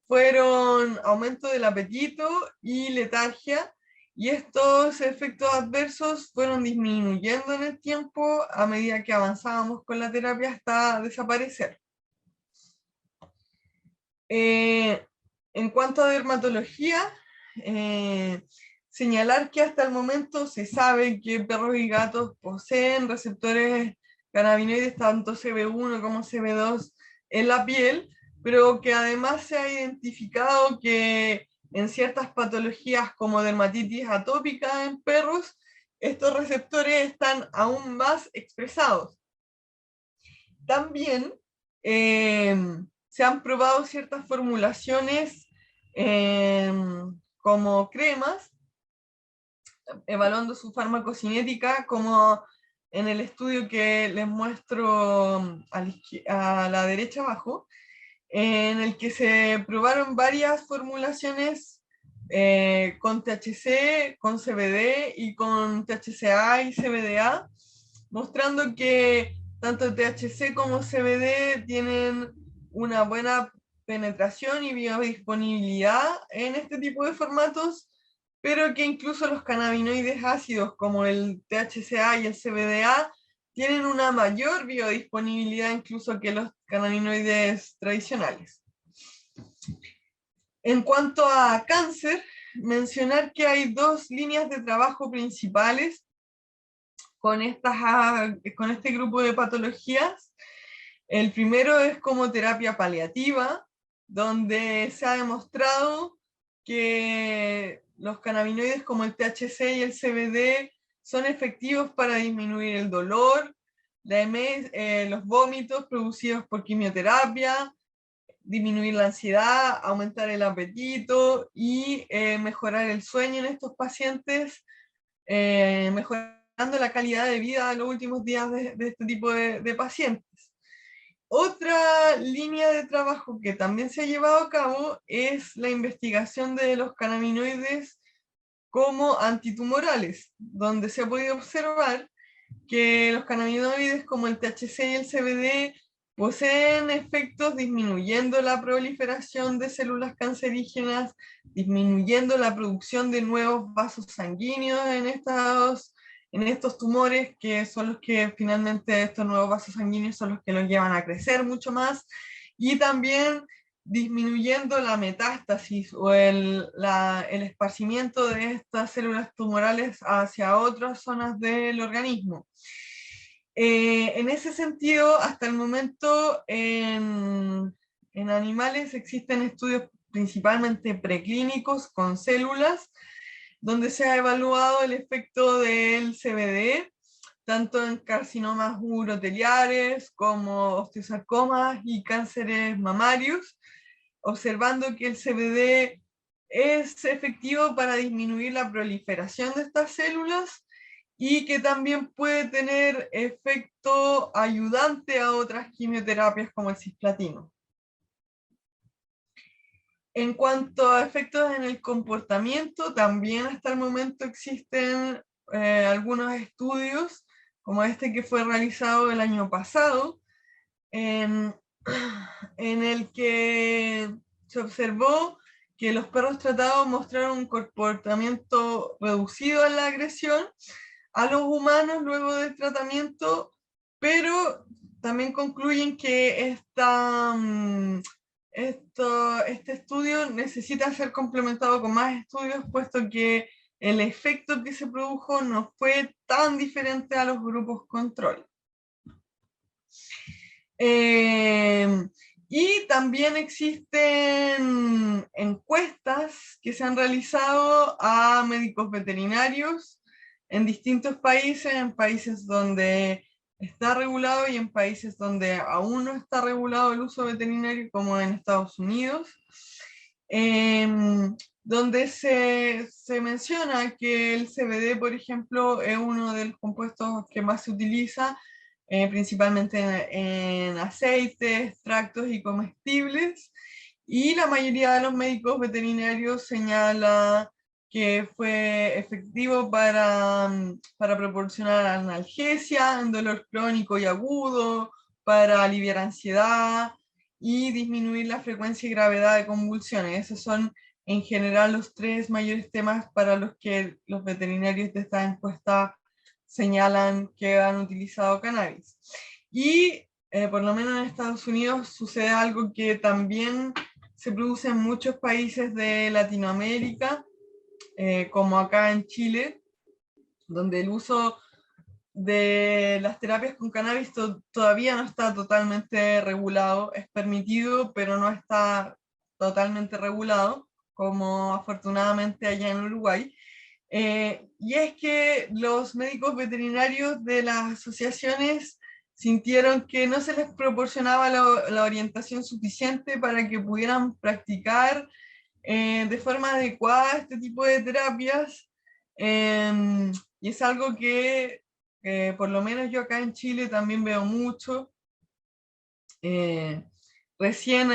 fueron aumento del apetito y letargia, y estos efectos adversos fueron disminuyendo en el tiempo a medida que avanzábamos con la terapia hasta desaparecer. En cuanto a dermatología, señalar que hasta el momento se sabe que perros y gatos poseen receptores cannabinoides, tanto CB1 como CB2, en la piel, pero que además se ha identificado que en ciertas patologías como dermatitis atópica en perros, estos receptores están aún más expresados. También se han probado ciertas formulaciones como cremas, evaluando su farmacocinética, como en el estudio que les muestro a la derecha abajo, en el que se probaron varias formulaciones con THC, con CBD y con THCA y CBDA, mostrando que tanto THC como CBD tienen una buena penetración y biodisponibilidad en este tipo de formatos, pero que incluso los cannabinoides ácidos como el THCA y el CBDA tienen una mayor biodisponibilidad incluso que los cannabinoides tradicionales. En cuanto a cáncer, mencionar que hay dos líneas de trabajo principales con este grupo de patologías. El primero es como terapia paliativa, donde se ha demostrado que los cannabinoides como el THC y el CBD son efectivos para disminuir el dolor, los vómitos producidos por quimioterapia, disminuir la ansiedad, aumentar el apetito y mejorar el sueño en estos pacientes, mejorando la calidad de vida en los últimos días de este tipo de pacientes. Otra línea de trabajo que también se ha llevado a cabo es la investigación de los cannabinoides como antitumorales, donde se ha podido observar que los cannabinoides como el THC y el CBD poseen efectos disminuyendo la proliferación de células cancerígenas, disminuyendo la producción de nuevos vasos sanguíneos en estos tumores, que son los que finalmente estos nuevos vasos sanguíneos son los que los llevan a crecer mucho más, y también disminuyendo la metástasis o el esparcimiento de estas células tumorales hacia otras zonas del organismo. En ese sentido, hasta el momento en animales existen estudios principalmente preclínicos con células, donde se ha evaluado el efecto del CBD, tanto en carcinomas uroteliares como osteosarcomas y cánceres mamarios, observando que el CBD es efectivo para disminuir la proliferación de estas células y que también puede tener efecto ayudante a otras quimioterapias como el cisplatino. En cuanto a efectos en el comportamiento, también hasta el momento existen algunos estudios, como este que fue realizado el año pasado, en el que se observó que los perros tratados mostraron un comportamiento reducido en la agresión a los humanos luego del tratamiento, pero también concluyen que este estudio necesita ser complementado con más estudios, puesto que el efecto que se produjo no fue tan diferente a los grupos control. Y también existen encuestas que se han realizado a médicos veterinarios en distintos países, en países donde está regulado y en países donde aún no está regulado el uso veterinario, como en Estados Unidos, donde se menciona que el CBD, por ejemplo, es uno de los compuestos que más se utiliza, principalmente en aceites, extractos y comestibles, y la mayoría de los médicos veterinarios señala que fue efectivo para proporcionar analgesia en dolor crónico y agudo, para aliviar ansiedad y disminuir la frecuencia y gravedad de convulsiones. Esos son en general los tres mayores temas para los que los veterinarios de esta encuesta señalan que han utilizado cannabis. Y por lo menos en Estados Unidos sucede algo que también se produce en muchos países de Latinoamérica, como acá en Chile, donde el uso de las terapias con cannabis todavía no está totalmente regulado, es permitido, pero no está totalmente regulado, como afortunadamente allá en Uruguay. Y es que los médicos veterinarios de las asociaciones sintieron que no se les proporcionaba la orientación suficiente para que pudieran practicar de forma adecuada este tipo de terapias. Y es algo que por lo menos yo acá en Chile también veo mucho. Recién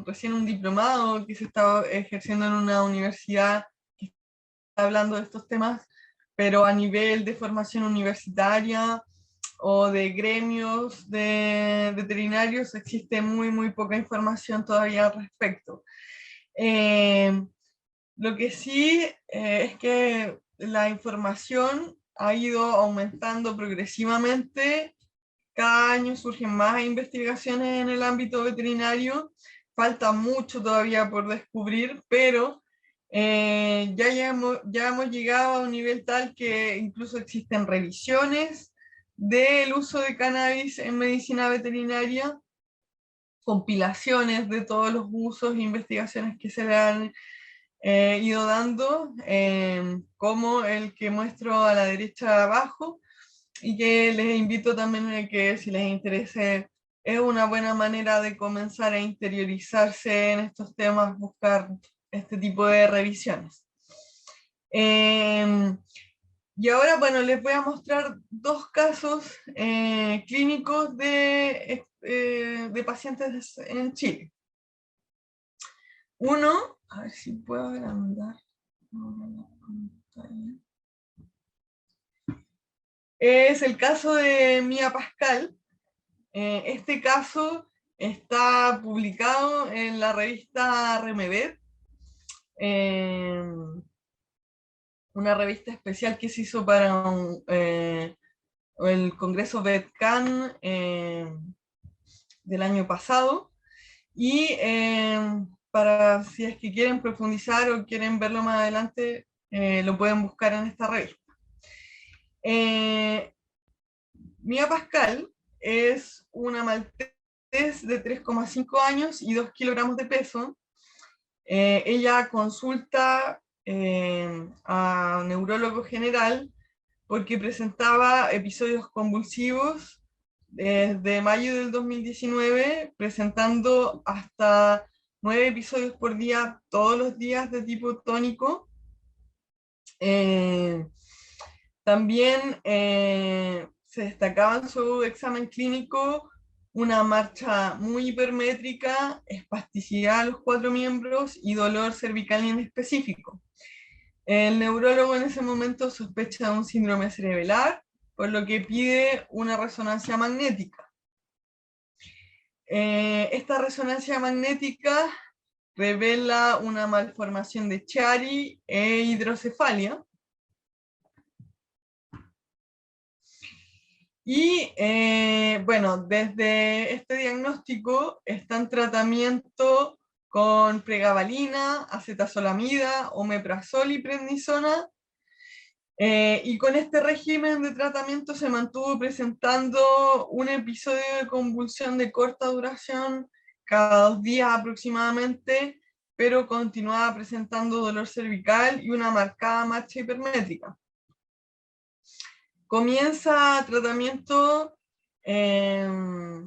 recién un diplomado que se está ejerciendo en una universidad que está hablando de estos temas, pero a nivel de formación universitaria o de gremios de veterinarios existe muy poca información todavía al respecto. Lo que sí es que la información ha ido aumentando progresivamente. Cada año surgen más investigaciones en el ámbito veterinario. Falta mucho todavía por descubrir, pero ya hemos llegado a un nivel tal que incluso existen revisiones del uso de cannabis en medicina veterinaria, compilaciones de todos los usos e investigaciones que se le han ido dando, como el que muestro a la derecha de abajo, y que les invito también a que, si les interese, es una buena manera de comenzar a interiorizarse en estos temas, buscar este tipo de revisiones. Y ahora, bueno, les voy a mostrar dos casos clínicos de pacientes en Chile. Uno, a ver si puedo agrandar. Es el caso de Mía Pascal. Este caso está publicado en la revista Remedet, una revista especial que se hizo para el Congreso VetCan del año pasado. Y para si es que quieren profundizar o quieren verlo más adelante, lo pueden buscar en esta revista. Mía Pascal es una maltés de 3,5 años y 2 kilogramos de peso. Ella consulta a un neurólogo general porque presentaba episodios convulsivos desde mayo del 2019, presentando hasta 9 episodios por día, todos los días de tipo tónico. También se destacaba en su examen clínico una marcha muy hipermétrica, espasticidad a los 4 miembros y dolor cervical inespecífico. El neurólogo en ese momento sospecha de un síndrome cerebelar, por lo que pide una resonancia magnética. Esta resonancia magnética revela una malformación de Chiari e hidrocefalia. Y bueno, desde este diagnóstico está en tratamiento con pregabalina, acetazolamida, omeprazol y prednisona. Y con este régimen de tratamiento se mantuvo presentando un episodio de convulsión de corta duración cada 2 días aproximadamente, pero continuaba presentando dolor cervical y una marcada marcha hipermétrica. Comienza tratamiento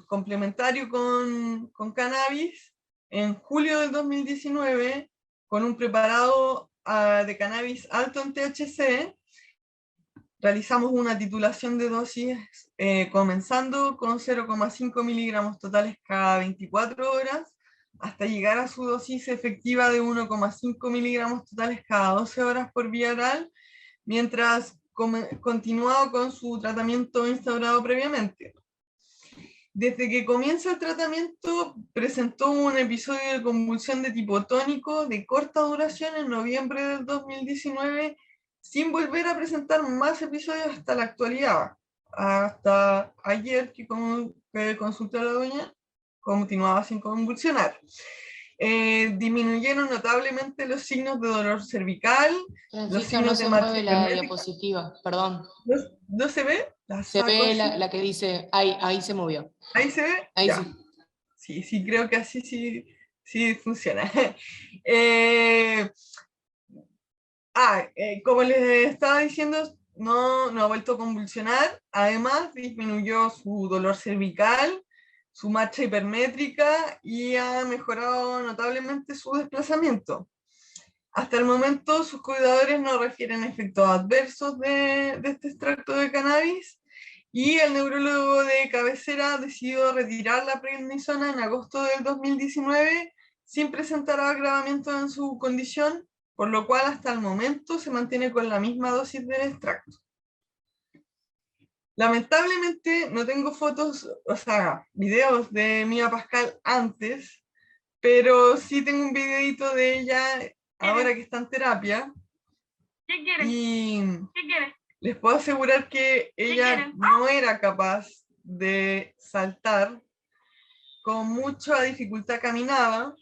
complementario con cannabis en julio del 2019 con un preparado de cannabis alto en THC. Realizamos una titulación de dosis comenzando con 0,5 miligramos totales cada 24 horas hasta llegar a su dosis efectiva de 1,5 miligramos totales cada 12 horas por vía oral, mientras continuaba con su tratamiento instaurado previamente. Desde que comienza el tratamiento, presentó un episodio de convulsión de tipo tónico de corta duración en noviembre del 2019, sin volver a presentar más episodios hasta la actualidad. Hasta ayer que consulté a la doña, continuaba sin convulsionar. Disminuyeron notablemente los signos de dolor cervical, los signos no se de marcha mueve la hipermétrica. diapositiva, perdón. ¿No se ve? Se ve la que dice, ahí se movió. ¿Ahí se ve? Ahí ya. Sí, creo que así sí funciona. Como les estaba diciendo, no ha vuelto a convulsionar. Además, disminuyó su dolor cervical, su marcha hipermétrica y ha mejorado notablemente su desplazamiento. Hasta el momento, sus cuidadores no refieren efectos adversos de este extracto de cannabis, y el neurólogo de cabecera decidió retirar la prednisona en agosto del 2019 sin presentar agravamiento en su condición, por lo cual hasta el momento se mantiene con la misma dosis del extracto. Lamentablemente no tengo fotos, o sea, videos de Mía Pascal antes, pero sí tengo un videito de ella ahora que está en terapia. ¿Qué quieres? Y ¿Qué quieres? les puedo asegurar que ella no era capaz de saltar, con mucha dificultad caminaba.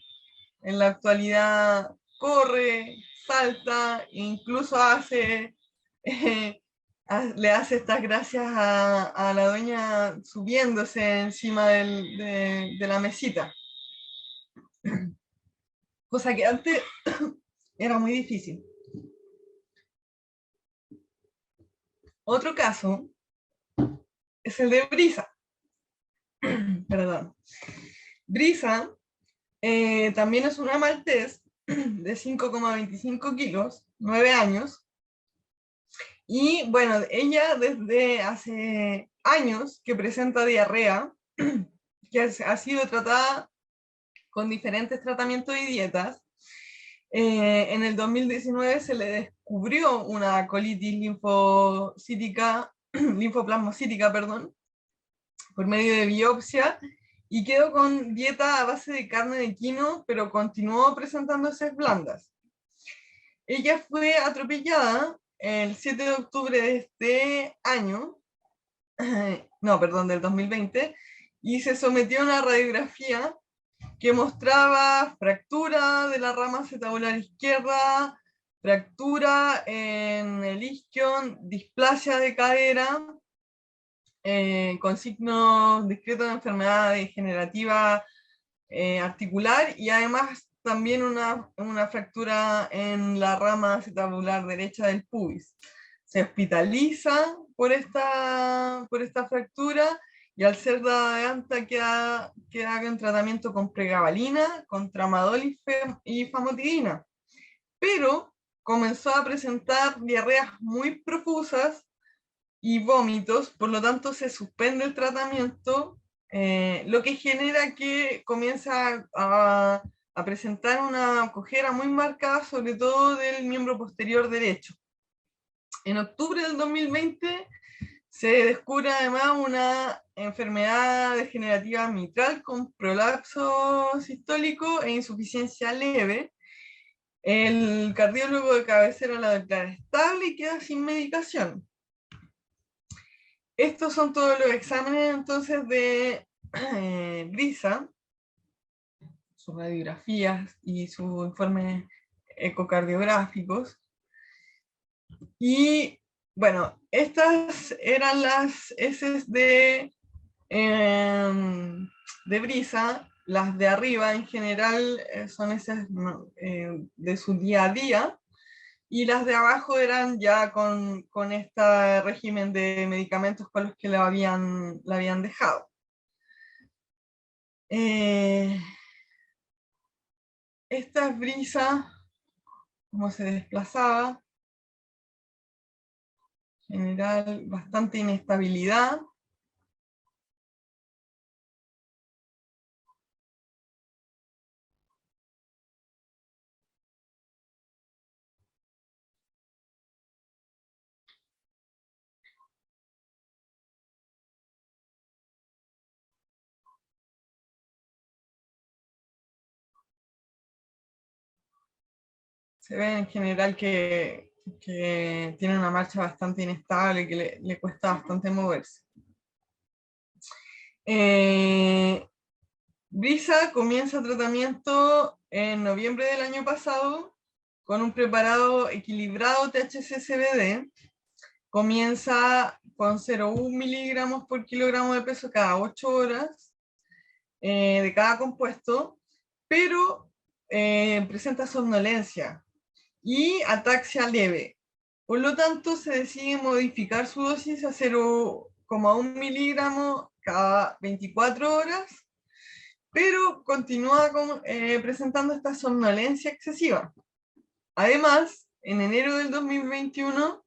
En la actualidad corre, salta, incluso le hace estas gracias a la doña subiéndose encima de la mesita. cosa que antes era muy difícil. Otro caso es el de Brisa. Perdón. Brisa también es una maltés de 5,25 kilos, 9 años. Y bueno, ella desde hace años que presenta diarrea, que ha sido tratada con diferentes tratamientos y dietas. En el 2019 se le descubrió una colitis linfoplasmocítica, perdón, por medio de biopsia, y quedó con dieta a base de carne de quino, pero continuó presentando heces blandas. Ella fue atropellada el 7 de octubre de este año, no, perdón, del 2020, y se sometió a una radiografía que mostraba fractura de la rama acetabular izquierda, fractura en el isquion, displasia de cadera, con signos discretos de enfermedad degenerativa articular, y además también una fractura en la rama acetabular derecha del pubis. Se hospitaliza por esta fractura, y al ser dada de alta queda en tratamiento con pregabalina, con tramadol y famotidina. Pero comenzó a presentar diarreas muy profusas y vómitos, por lo tanto se suspende el tratamiento, lo que genera que comienza a presentar una cojera muy marcada, sobre todo del miembro posterior derecho. En octubre del 2020 se descubre además una enfermedad degenerativa mitral con prolapso sistólico e insuficiencia leve. El cardiólogo de cabecera la declara estable y queda sin medicación. Estos son todos los exámenes entonces de Brisa, sus radiografías y sus informes ecocardiográficos. Y bueno, estas eran las heces de Brisa. Las de arriba en general son heces de su día a día, y las de abajo eran ya con este régimen de medicamentos con los que la habían dejado. Esta es Brisa, cómo se desplazaba, en general bastante inestabilidad. Se ve en general que tiene una marcha bastante inestable, que le cuesta bastante moverse. Brisa comienza tratamiento en noviembre del año pasado con un preparado equilibrado THC-CBD. Comienza con 0,1 miligramos por kilogramo de peso cada 8 horas de cada compuesto, pero presenta somnolencia y ataxia leve. Por lo tanto, se decide modificar su dosis a 0,1 miligramo cada 24 horas, pero continúa presentando esta somnolencia excesiva. Además, en enero del 2021,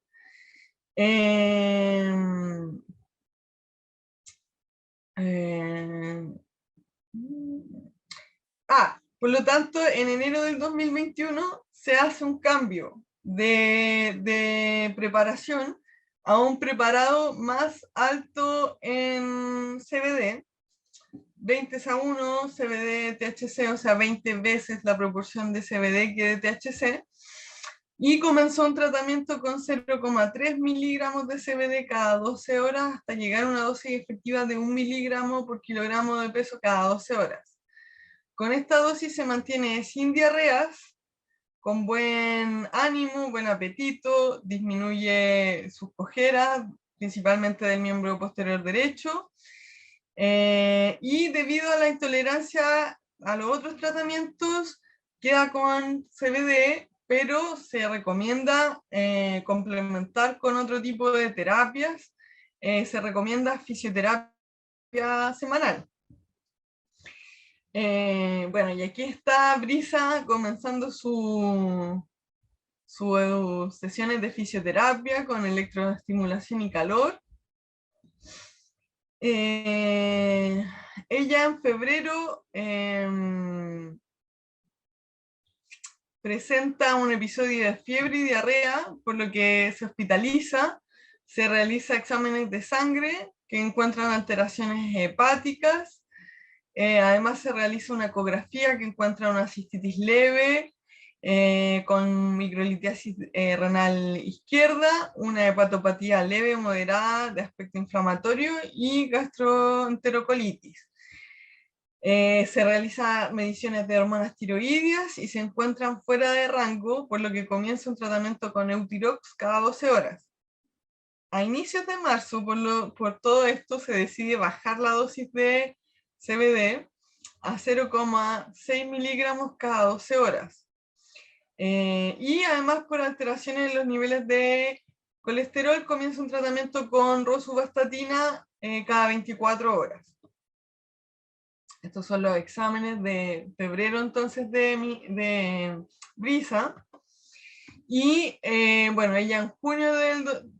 por lo tanto, en enero del 2021 se hace un cambio de preparación a un preparado más alto en CBD, 20:1 CBD-THC, o sea, 20 veces la proporción de CBD que de THC, y comenzó un tratamiento con 0,3 miligramos de CBD cada 12 horas hasta llegar a una dosis efectiva de 1 miligramo por kilogramo de peso cada 12 horas. Con esta dosis se mantiene sin diarreas, con buen ánimo, buen apetito, disminuye sus cojeras, principalmente del miembro posterior derecho, y debido a la intolerancia a los otros tratamientos queda con CBD, pero se recomienda complementar con otro tipo de terapias. Se recomienda fisioterapia semanal. Bueno, y aquí está Brisa comenzando sus sesiones de fisioterapia con electroestimulación y calor. Ella en febrero presenta un episodio de fiebre y diarrea, por lo que se hospitaliza, se realiza exámenes de sangre que encuentran alteraciones hepáticas, además se realiza una ecografía que encuentra una cistitis leve, con microlitiasis renal izquierda, una hepatopatía leve o moderada de aspecto inflamatorio y gastroenterocolitis. Se realizan mediciones de hormonas tiroideas y se encuentran fuera de rango, por lo que comienza un tratamiento con Eutirox cada 12 horas. A inicios de marzo, por todo esto, se decide bajar la dosis de CBD a 0,6 miligramos cada 12 horas. Y además por alteraciones en los niveles de colesterol, comienza un tratamiento con rosuvastatina cada 24 horas. Estos son los exámenes de febrero entonces de Brisa. Y bueno, ella en junio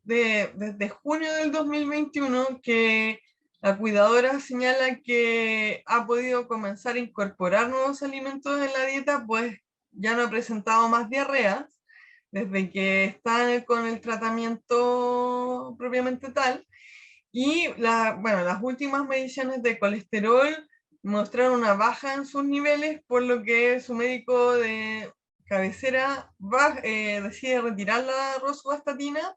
desde junio del 2021 que la cuidadora señala que ha podido comenzar a incorporar nuevos alimentos en la dieta, pues ya no ha presentado más diarreas desde que está con el tratamiento propiamente tal. Y bueno, las últimas mediciones de colesterol mostraron una baja en sus niveles, por lo que su médico de cabecera decide retirar la rosuvastatina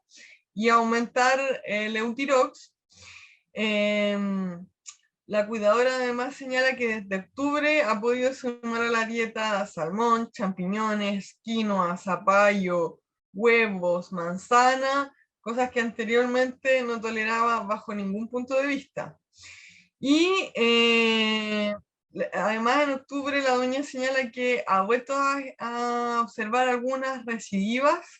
y aumentar el Eutirox. La cuidadora además señala que desde octubre ha podido sumar a la dieta salmón, champiñones, quinoa, zapallo, huevos, manzana, cosas que anteriormente no toleraba bajo ningún punto de vista. Y además en octubre la doña señala que ha vuelto a observar algunas recidivas,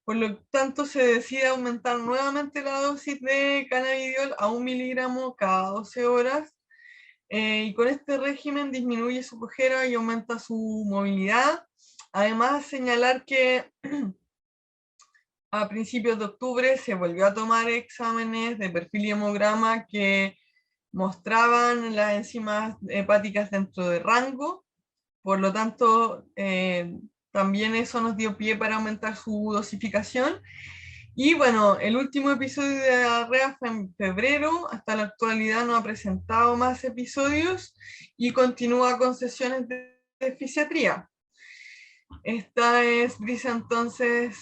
por lo tanto se decide aumentar nuevamente la dosis de cannabidiol a 1 miligramo cada 12 horas. Y con este régimen disminuye su cojera y aumenta su movilidad. Además, señalar que a principios de octubre se volvió a tomar exámenes de perfil y hemograma que mostraban las enzimas hepáticas dentro de rango, por lo tanto, también eso nos dio pie para aumentar su dosificación. Y bueno, el último episodio de diarrea fue en febrero, hasta la actualidad no ha presentado más episodios y continúa con sesiones de fisiatría. Esta es Brisa entonces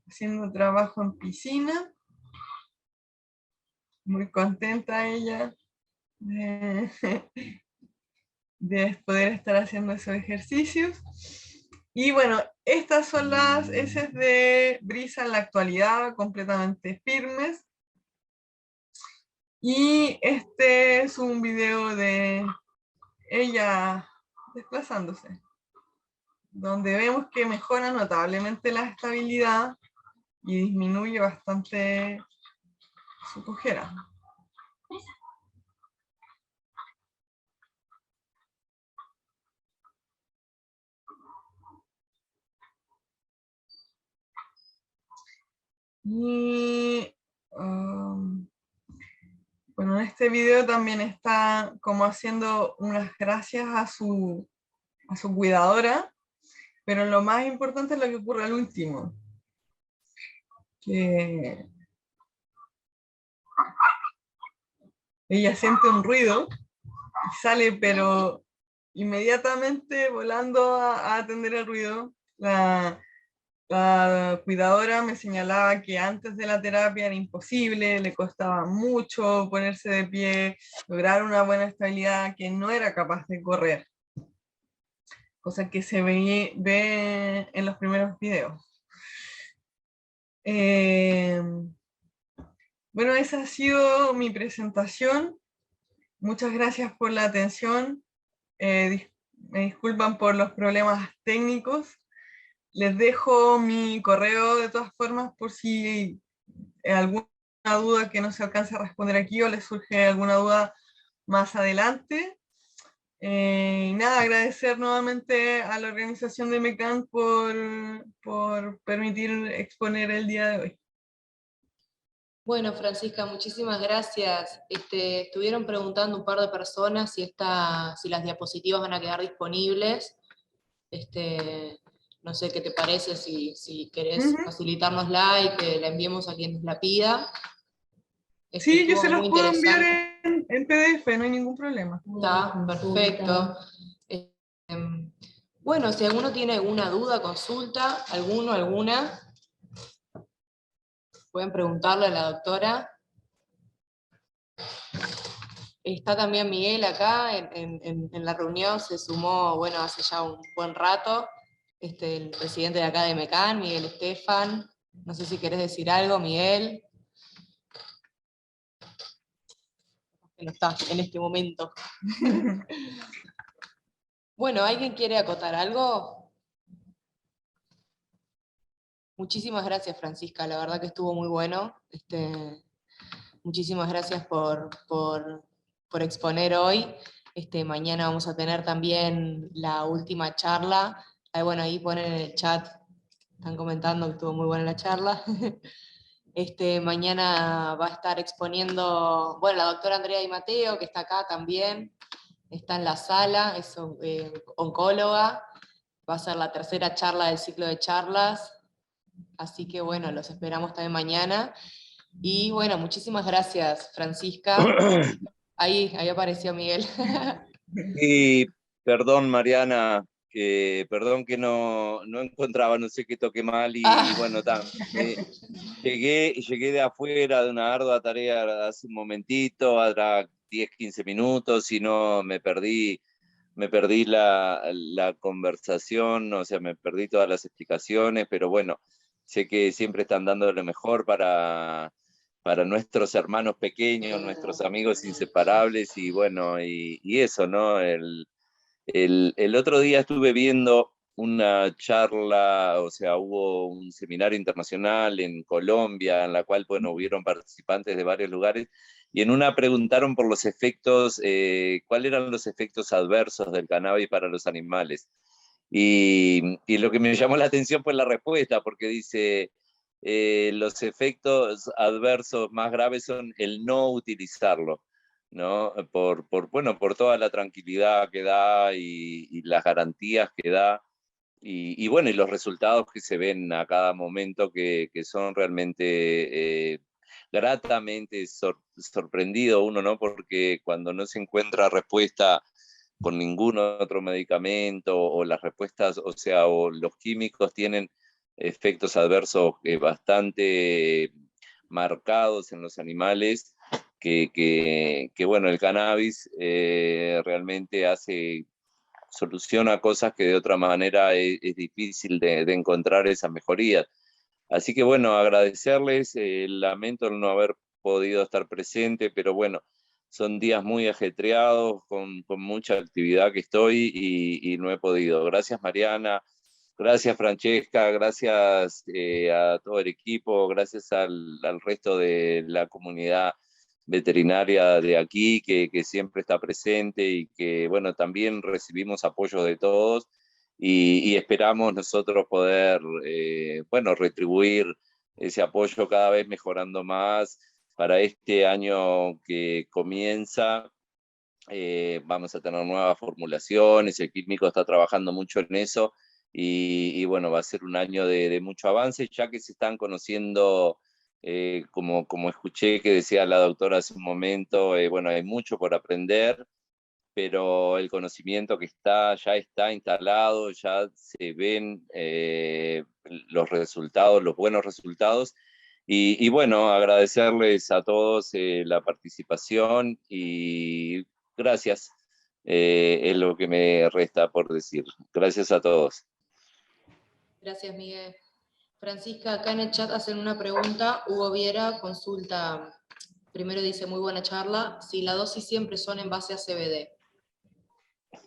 haciendo trabajo en piscina, muy contenta ella de, de poder estar haciendo esos ejercicios. Y bueno, estas son las heces de Brisa en la actualidad, completamente firmes. Y este es un video de ella desplazándose, donde vemos que mejora notablemente la estabilidad y disminuye bastante su cojera. Y bueno, en este video también está como haciendo unas gracias a su cuidadora, pero lo más importante es lo que ocurre al último, que ella siente un ruido y sale, pero inmediatamente volando a atender el ruido. La cuidadora me señalaba que antes de la terapia era imposible, le costaba mucho ponerse de pie, lograr una buena estabilidad, que no era capaz de correr, cosa que se ve en los primeros videos. Bueno, esa ha sido mi presentación. Muchas gracias por la atención. Me disculpan por los problemas técnicos. Les dejo mi correo de todas formas por si alguna duda que no se alcance a responder aquí o les surge alguna duda más adelante. Nada, agradecer nuevamente a la organización de MECAN por permitir exponer el día de hoy. Bueno, Francisca, muchísimas gracias. Estuvieron preguntando un par de personas si las diapositivas van a quedar disponibles. No sé qué te parece, si querés facilitárnosla y que la enviemos a quienes la pida. Sí, yo se Estuvo los muy puedo enviar interesante. en PDF, no hay ningún problema. Está perfecto. Bueno, si alguno tiene alguna duda, consulta, alguna, pueden preguntarle a la doctora. Está también Miguel acá en la reunión, se sumó, bueno, hace ya un buen rato, el presidente de acá de MECAN, Miguel Estefan. No sé si querés decir algo, Miguel. Que no está en este momento. Bueno, ¿alguien quiere acotar algo? Muchísimas gracias, Francisca, la verdad que estuvo muy bueno. Muchísimas gracias por exponer hoy. Mañana vamos a tener también la última charla. Bueno, ahí ponen en el chat, están comentando que estuvo muy buena la charla. Mañana va a estar exponiendo, bueno, la doctora Andrea Di Matteo, que está acá también, está en la sala, es oncóloga, va a ser la tercera charla del ciclo de charlas, así que bueno, los esperamos también mañana. Y bueno, muchísimas gracias, Francisca. Ahí apareció Miguel. Y perdón, Mariana, perdón que no encontraba, no sé qué toqué mal y bueno, llegué de afuera de una ardua tarea hace un momentito, ahora 10, 15 minutos y no me perdí la conversación, o sea, me perdí todas las explicaciones, pero bueno, sé que siempre están dando lo mejor para nuestros hermanos pequeños, nuestros amigos inseparables, y bueno, y eso, ¿no? El otro día estuve viendo una charla, o sea, hubo un seminario internacional en Colombia, en la cual, bueno, hubieron participantes de varios lugares, y en una preguntaron por los efectos, cuáles eran los efectos adversos del cannabis para los animales. Y lo que me llamó la atención fue la respuesta, porque dice, los efectos adversos más graves son el no utilizarlo, ¿no? Bueno, por toda la tranquilidad que da y las garantías que da, bueno, y los resultados que se ven a cada momento que son realmente gratamente sorprendido uno, ¿no? Porque cuando no se encuentra respuesta con ningún otro medicamento o las respuestas, o sea, o los químicos tienen efectos adversos bastante marcados en los animales, bueno, el cannabis realmente soluciona cosas que de otra manera es difícil de encontrar esas mejorías. Así que bueno, agradecerles, lamento el no haber podido estar presente, pero bueno, son días muy ajetreados, con mucha actividad que estoy y no he podido. Gracias, Mariana, gracias, Francesca, gracias a todo el equipo, gracias al resto de la comunidad veterinaria de aquí que siempre está presente y que, bueno, también recibimos apoyo de todos y esperamos nosotros poder, bueno, retribuir ese apoyo cada vez mejorando más para este año que comienza. Vamos a tener nuevas formulaciones, el químico está trabajando mucho en eso bueno, va a ser un año de mucho avance, ya que se están conociendo, como escuché que decía la doctora hace un momento, bueno, hay mucho por aprender, pero el conocimiento que ya está instalado, ya se ven los resultados, los buenos resultados, bueno, agradecerles a todos la participación y gracias, es lo que me resta por decir. Gracias a todos. Gracias, Miguel. Francisca, acá en el chat hacen una pregunta. Hugo Viera consulta, primero dice, muy buena charla, si la dosis siempre son en base a CBD.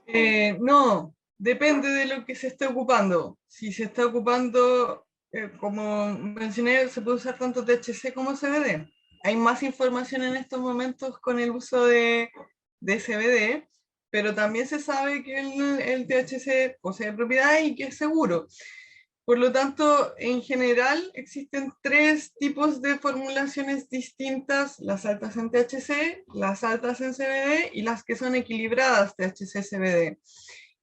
No, depende de lo que se esté ocupando. Si se está ocupando, como mencioné, se puede usar tanto THC como CBD. Hay más información en estos momentos con el uso de CBD, pero también se sabe que el THC posee propiedades y que es seguro. Por lo tanto, en general existen tres tipos de formulaciones distintas: las altas en THC, las altas en CBD y las que son equilibradas THC-CBD.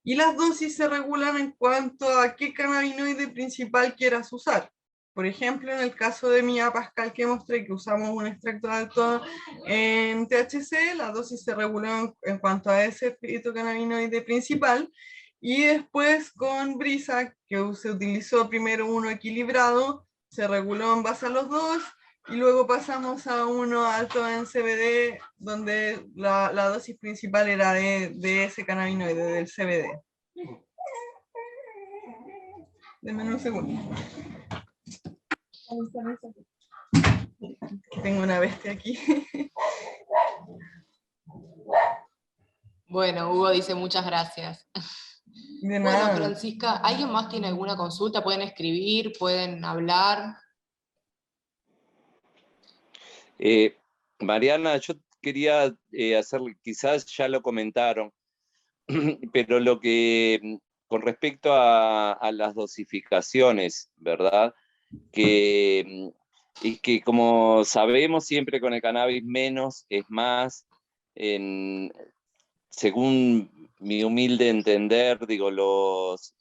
Y las dosis se regulan en cuanto a qué cannabinoide principal quieras usar. Por ejemplo, en el caso de mi Pascal que mostré, que usamos un extracto alto en THC, la dosis se reguló en cuanto a ese fitocannabinoide principal. Y después con Brisa, que se utilizó primero uno equilibrado, se reguló en base a los dos, y luego pasamos a uno alto en CBD, donde la dosis principal era de ese cannabinoide, del CBD. Denme un segundo. Tengo una bestia aquí. Bueno, Hugo dice muchas gracias. De Bueno, nada. Francisca, ¿alguien más tiene alguna consulta? ¿Pueden escribir? ¿Pueden hablar? Mariana, yo quería hacer, quizás ya lo comentaron, pero lo que, con respecto a las dosificaciones, ¿verdad? Y que como sabemos siempre con el cannabis, menos es más. Según mi humilde entender, digo, los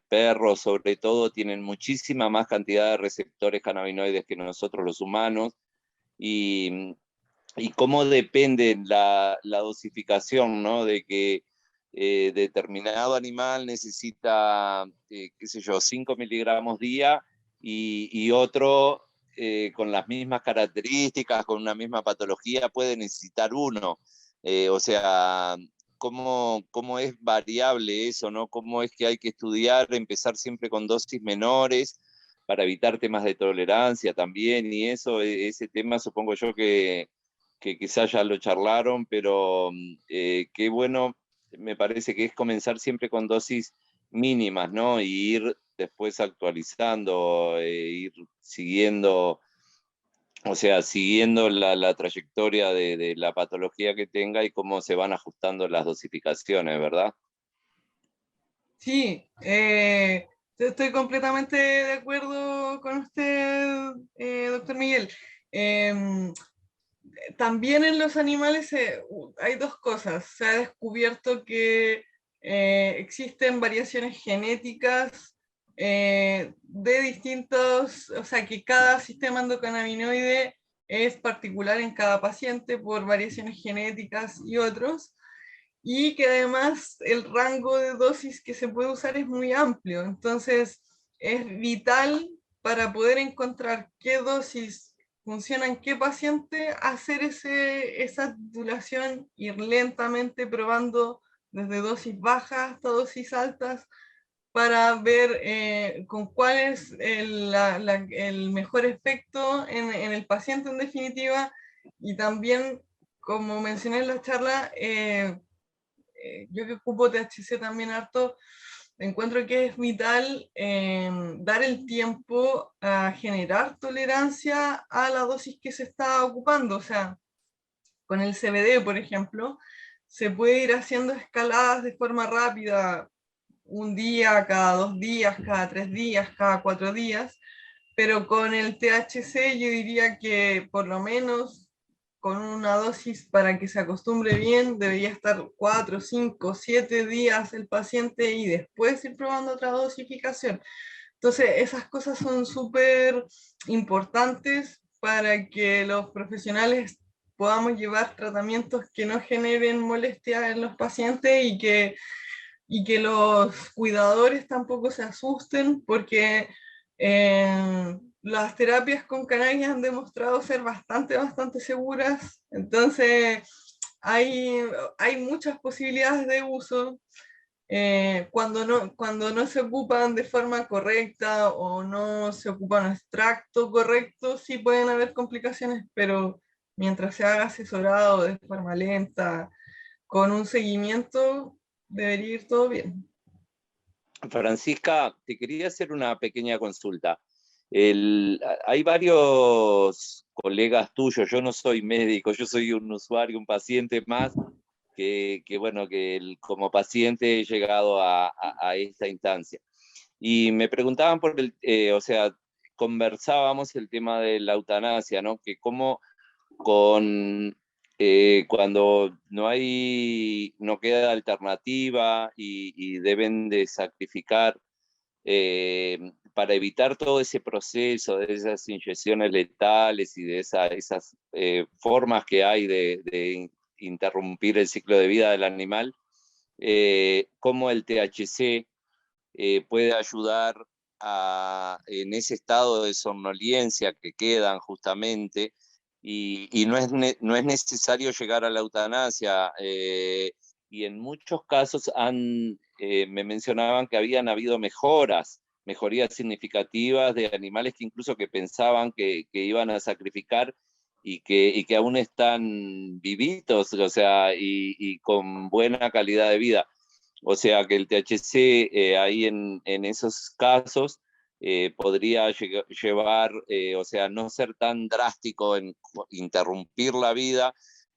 perros sobre todo tienen muchísima más cantidad de receptores cannabinoides que nosotros los humanos, y, y cómo depende la dosificación, ¿no? De que determinado animal necesita, qué sé yo, 5 miligramos día, y otro con las mismas características, con una misma patología, puede necesitar uno. O sea, cómo es variable eso, ¿no? Cómo es que hay que estudiar, empezar siempre con dosis menores para evitar temas de tolerancia también, y eso, ese tema supongo yo que quizás ya lo charlaron, pero qué bueno, me parece que es comenzar siempre con dosis mínimas, ¿no? Y ir después actualizando, ir siguiendo, o sea, siguiendo la trayectoria de la patología que tenga y cómo se van ajustando las dosificaciones, ¿verdad? Sí, estoy completamente de acuerdo con usted, doctor Miguel. Em, También en los animales hay dos cosas. Se ha descubierto que existen variaciones genéticas de distintos, o sea, que cada sistema endocannabinoide es particular en cada paciente por variaciones genéticas y otros, y que además el rango de dosis que se puede usar es muy amplio. Entonces, es vital para poder encontrar qué dosis funciona en qué paciente, hacer esa titulación, ir lentamente probando desde dosis bajas hasta dosis altas para ver con cuál es el mejor efecto en el paciente en definitiva. Y también, como mencioné en la charla, yo que ocupo THC también harto, encuentro que es vital dar el tiempo a generar tolerancia a la dosis que se está ocupando. O sea, con el CBD, por ejemplo, se puede ir haciendo escaladas de forma rápida, un día, cada 2 días, cada 3 días, cada 4 días, pero con el THC yo diría que por lo menos con una dosis para que se acostumbre bien, debería estar 4, 5, 7 días el paciente y después ir probando otra dosificación. Entonces, esas cosas son súper importantes para que los profesionales podamos llevar tratamientos que no generen molestia en los pacientes, y que los cuidadores tampoco se asusten, porque las terapias con cannabis han demostrado ser bastante seguras. Entonces, hay, hay muchas posibilidades de uso. Cuando no se ocupan de forma correcta o no se ocupa un extracto correcto, sí pueden haber complicaciones, pero mientras se haga asesorado de forma lenta, con un seguimiento, debería ir todo bien. Francisca, te quería hacer una pequeña consulta. Hay varios colegas tuyos, yo no soy médico, yo soy un usuario, un paciente más, bueno, como paciente he llegado a esta instancia. Y me preguntaban o sea, conversábamos el tema de la eutanasia, ¿no? Que cómo cuando no queda alternativa y deben de sacrificar para evitar todo ese proceso de esas inyecciones letales y de esas formas que hay de interrumpir el ciclo de vida del animal, cómo el THC puede ayudar en ese estado de somnolencia que quedan justamente, y no es necesario llegar a la eutanasia. Y en muchos casos me mencionaban que habían habido mejorías significativas de animales que incluso que pensaban que iban a sacrificar y que aún están vivitos, o sea, y con buena calidad de vida. O sea que el THC ahí en esos casos podría llevar, o sea, no ser tan drástico en interrumpir la vida,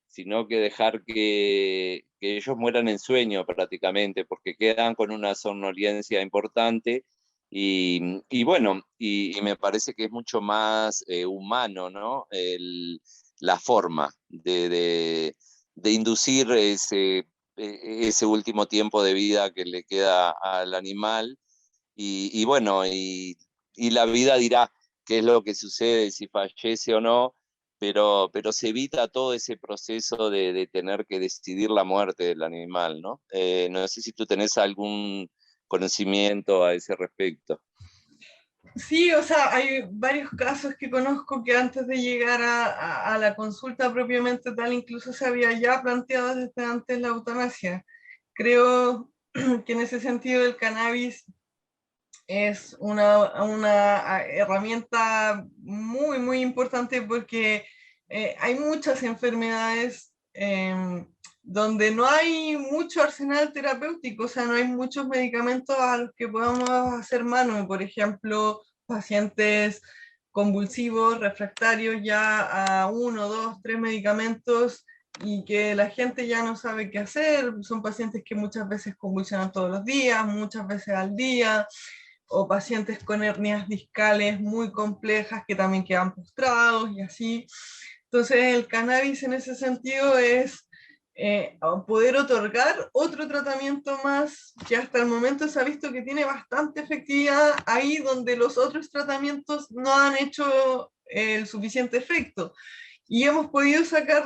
sino que dejar que ellos mueran en sueño prácticamente, porque quedan con una somnolencia importante y bueno, y me parece que es mucho más humano, ¿no? La forma de inducir ese último tiempo de vida que le queda al animal y bueno, y la vida dirá qué es lo que sucede, si fallece o no, pero se evita todo ese proceso de tener que decidir la muerte del animal, ¿no? No sé si tú tenés algún conocimiento a ese respecto. Sí, o sea, hay varios casos que conozco que antes de llegar a la consulta propiamente tal, incluso se había ya planteado desde antes la eutanasia. Creo que en ese sentido el cannabis es una herramienta muy, muy importante porque hay muchas enfermedades donde no hay mucho arsenal terapéutico, o sea, no hay muchos medicamentos a los que podamos hacer mano. Por ejemplo, pacientes convulsivos, refractarios ya a 1, 2, 3 medicamentos y que la gente ya no sabe qué hacer. Son pacientes que muchas veces convulsionan todos los días, muchas veces al día, o pacientes con hernias discales muy complejas que también quedan postrados y así. Entonces el cannabis en ese sentido es poder otorgar otro tratamiento más que hasta el momento se ha visto que tiene bastante efectividad ahí donde los otros tratamientos no han hecho el suficiente efecto. Y hemos podido sacar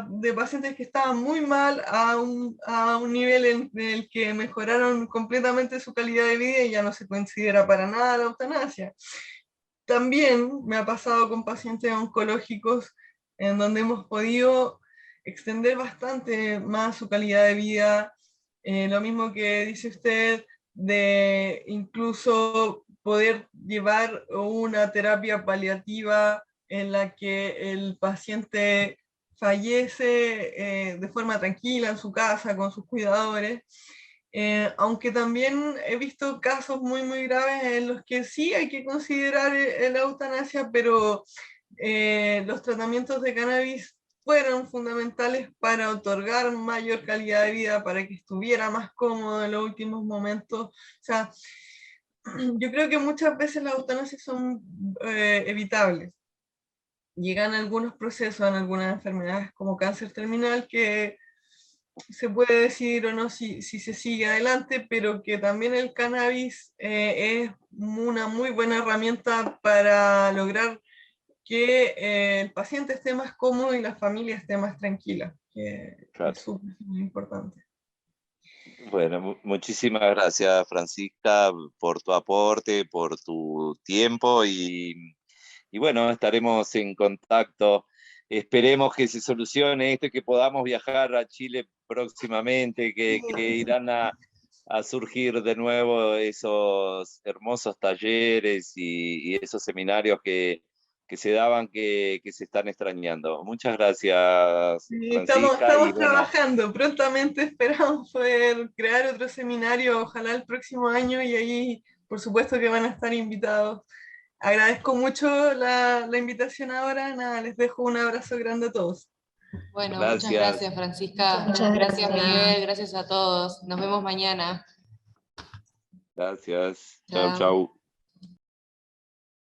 de pacientes que estaban muy mal a un nivel en el que mejoraron completamente su calidad de vida y ya no se considera para nada la eutanasia. También me ha pasado con pacientes oncológicos en donde hemos podido extender bastante más su calidad de vida. Lo mismo que dice usted, de incluso poder llevar una terapia paliativa en la que el paciente fallece de forma tranquila en su casa con sus cuidadores. Aunque también he visto casos muy, muy graves en los que sí hay que considerar la eutanasia, pero los tratamientos de cannabis fueron fundamentales para otorgar mayor calidad de vida, para que estuviera más cómodo en los últimos momentos. O sea, yo creo que muchas veces las eutanasias son evitables. Llegan algunos procesos en algunas enfermedades como cáncer terminal que se puede decidir o no si se sigue adelante, pero que también el cannabis es una muy buena herramienta para lograr que el paciente esté más cómodo y la familia esté más tranquila, que Claro. es súper importante. Bueno, muchísimas gracias, Francisca, por tu aporte, por tu tiempo y bueno, estaremos en contacto. Esperemos que se solucione esto y que podamos viajar a Chile próximamente, que irán a surgir de nuevo esos hermosos talleres y esos seminarios que se daban que se están extrañando. Muchas gracias, Sí, Francisca. estamos Y bueno, trabajando, prontamente esperamos poder crear otro seminario, ojalá el próximo año, y ahí por supuesto que van a estar invitados. Agradezco mucho la invitación ahora, nada, les dejo un abrazo grande a todos. Bueno, muchas gracias. gracias, Francisca. Muchas Gracias, gracias. Miguel. Gracias a todos. Nos vemos mañana. Gracias. Chau, Chao. chau.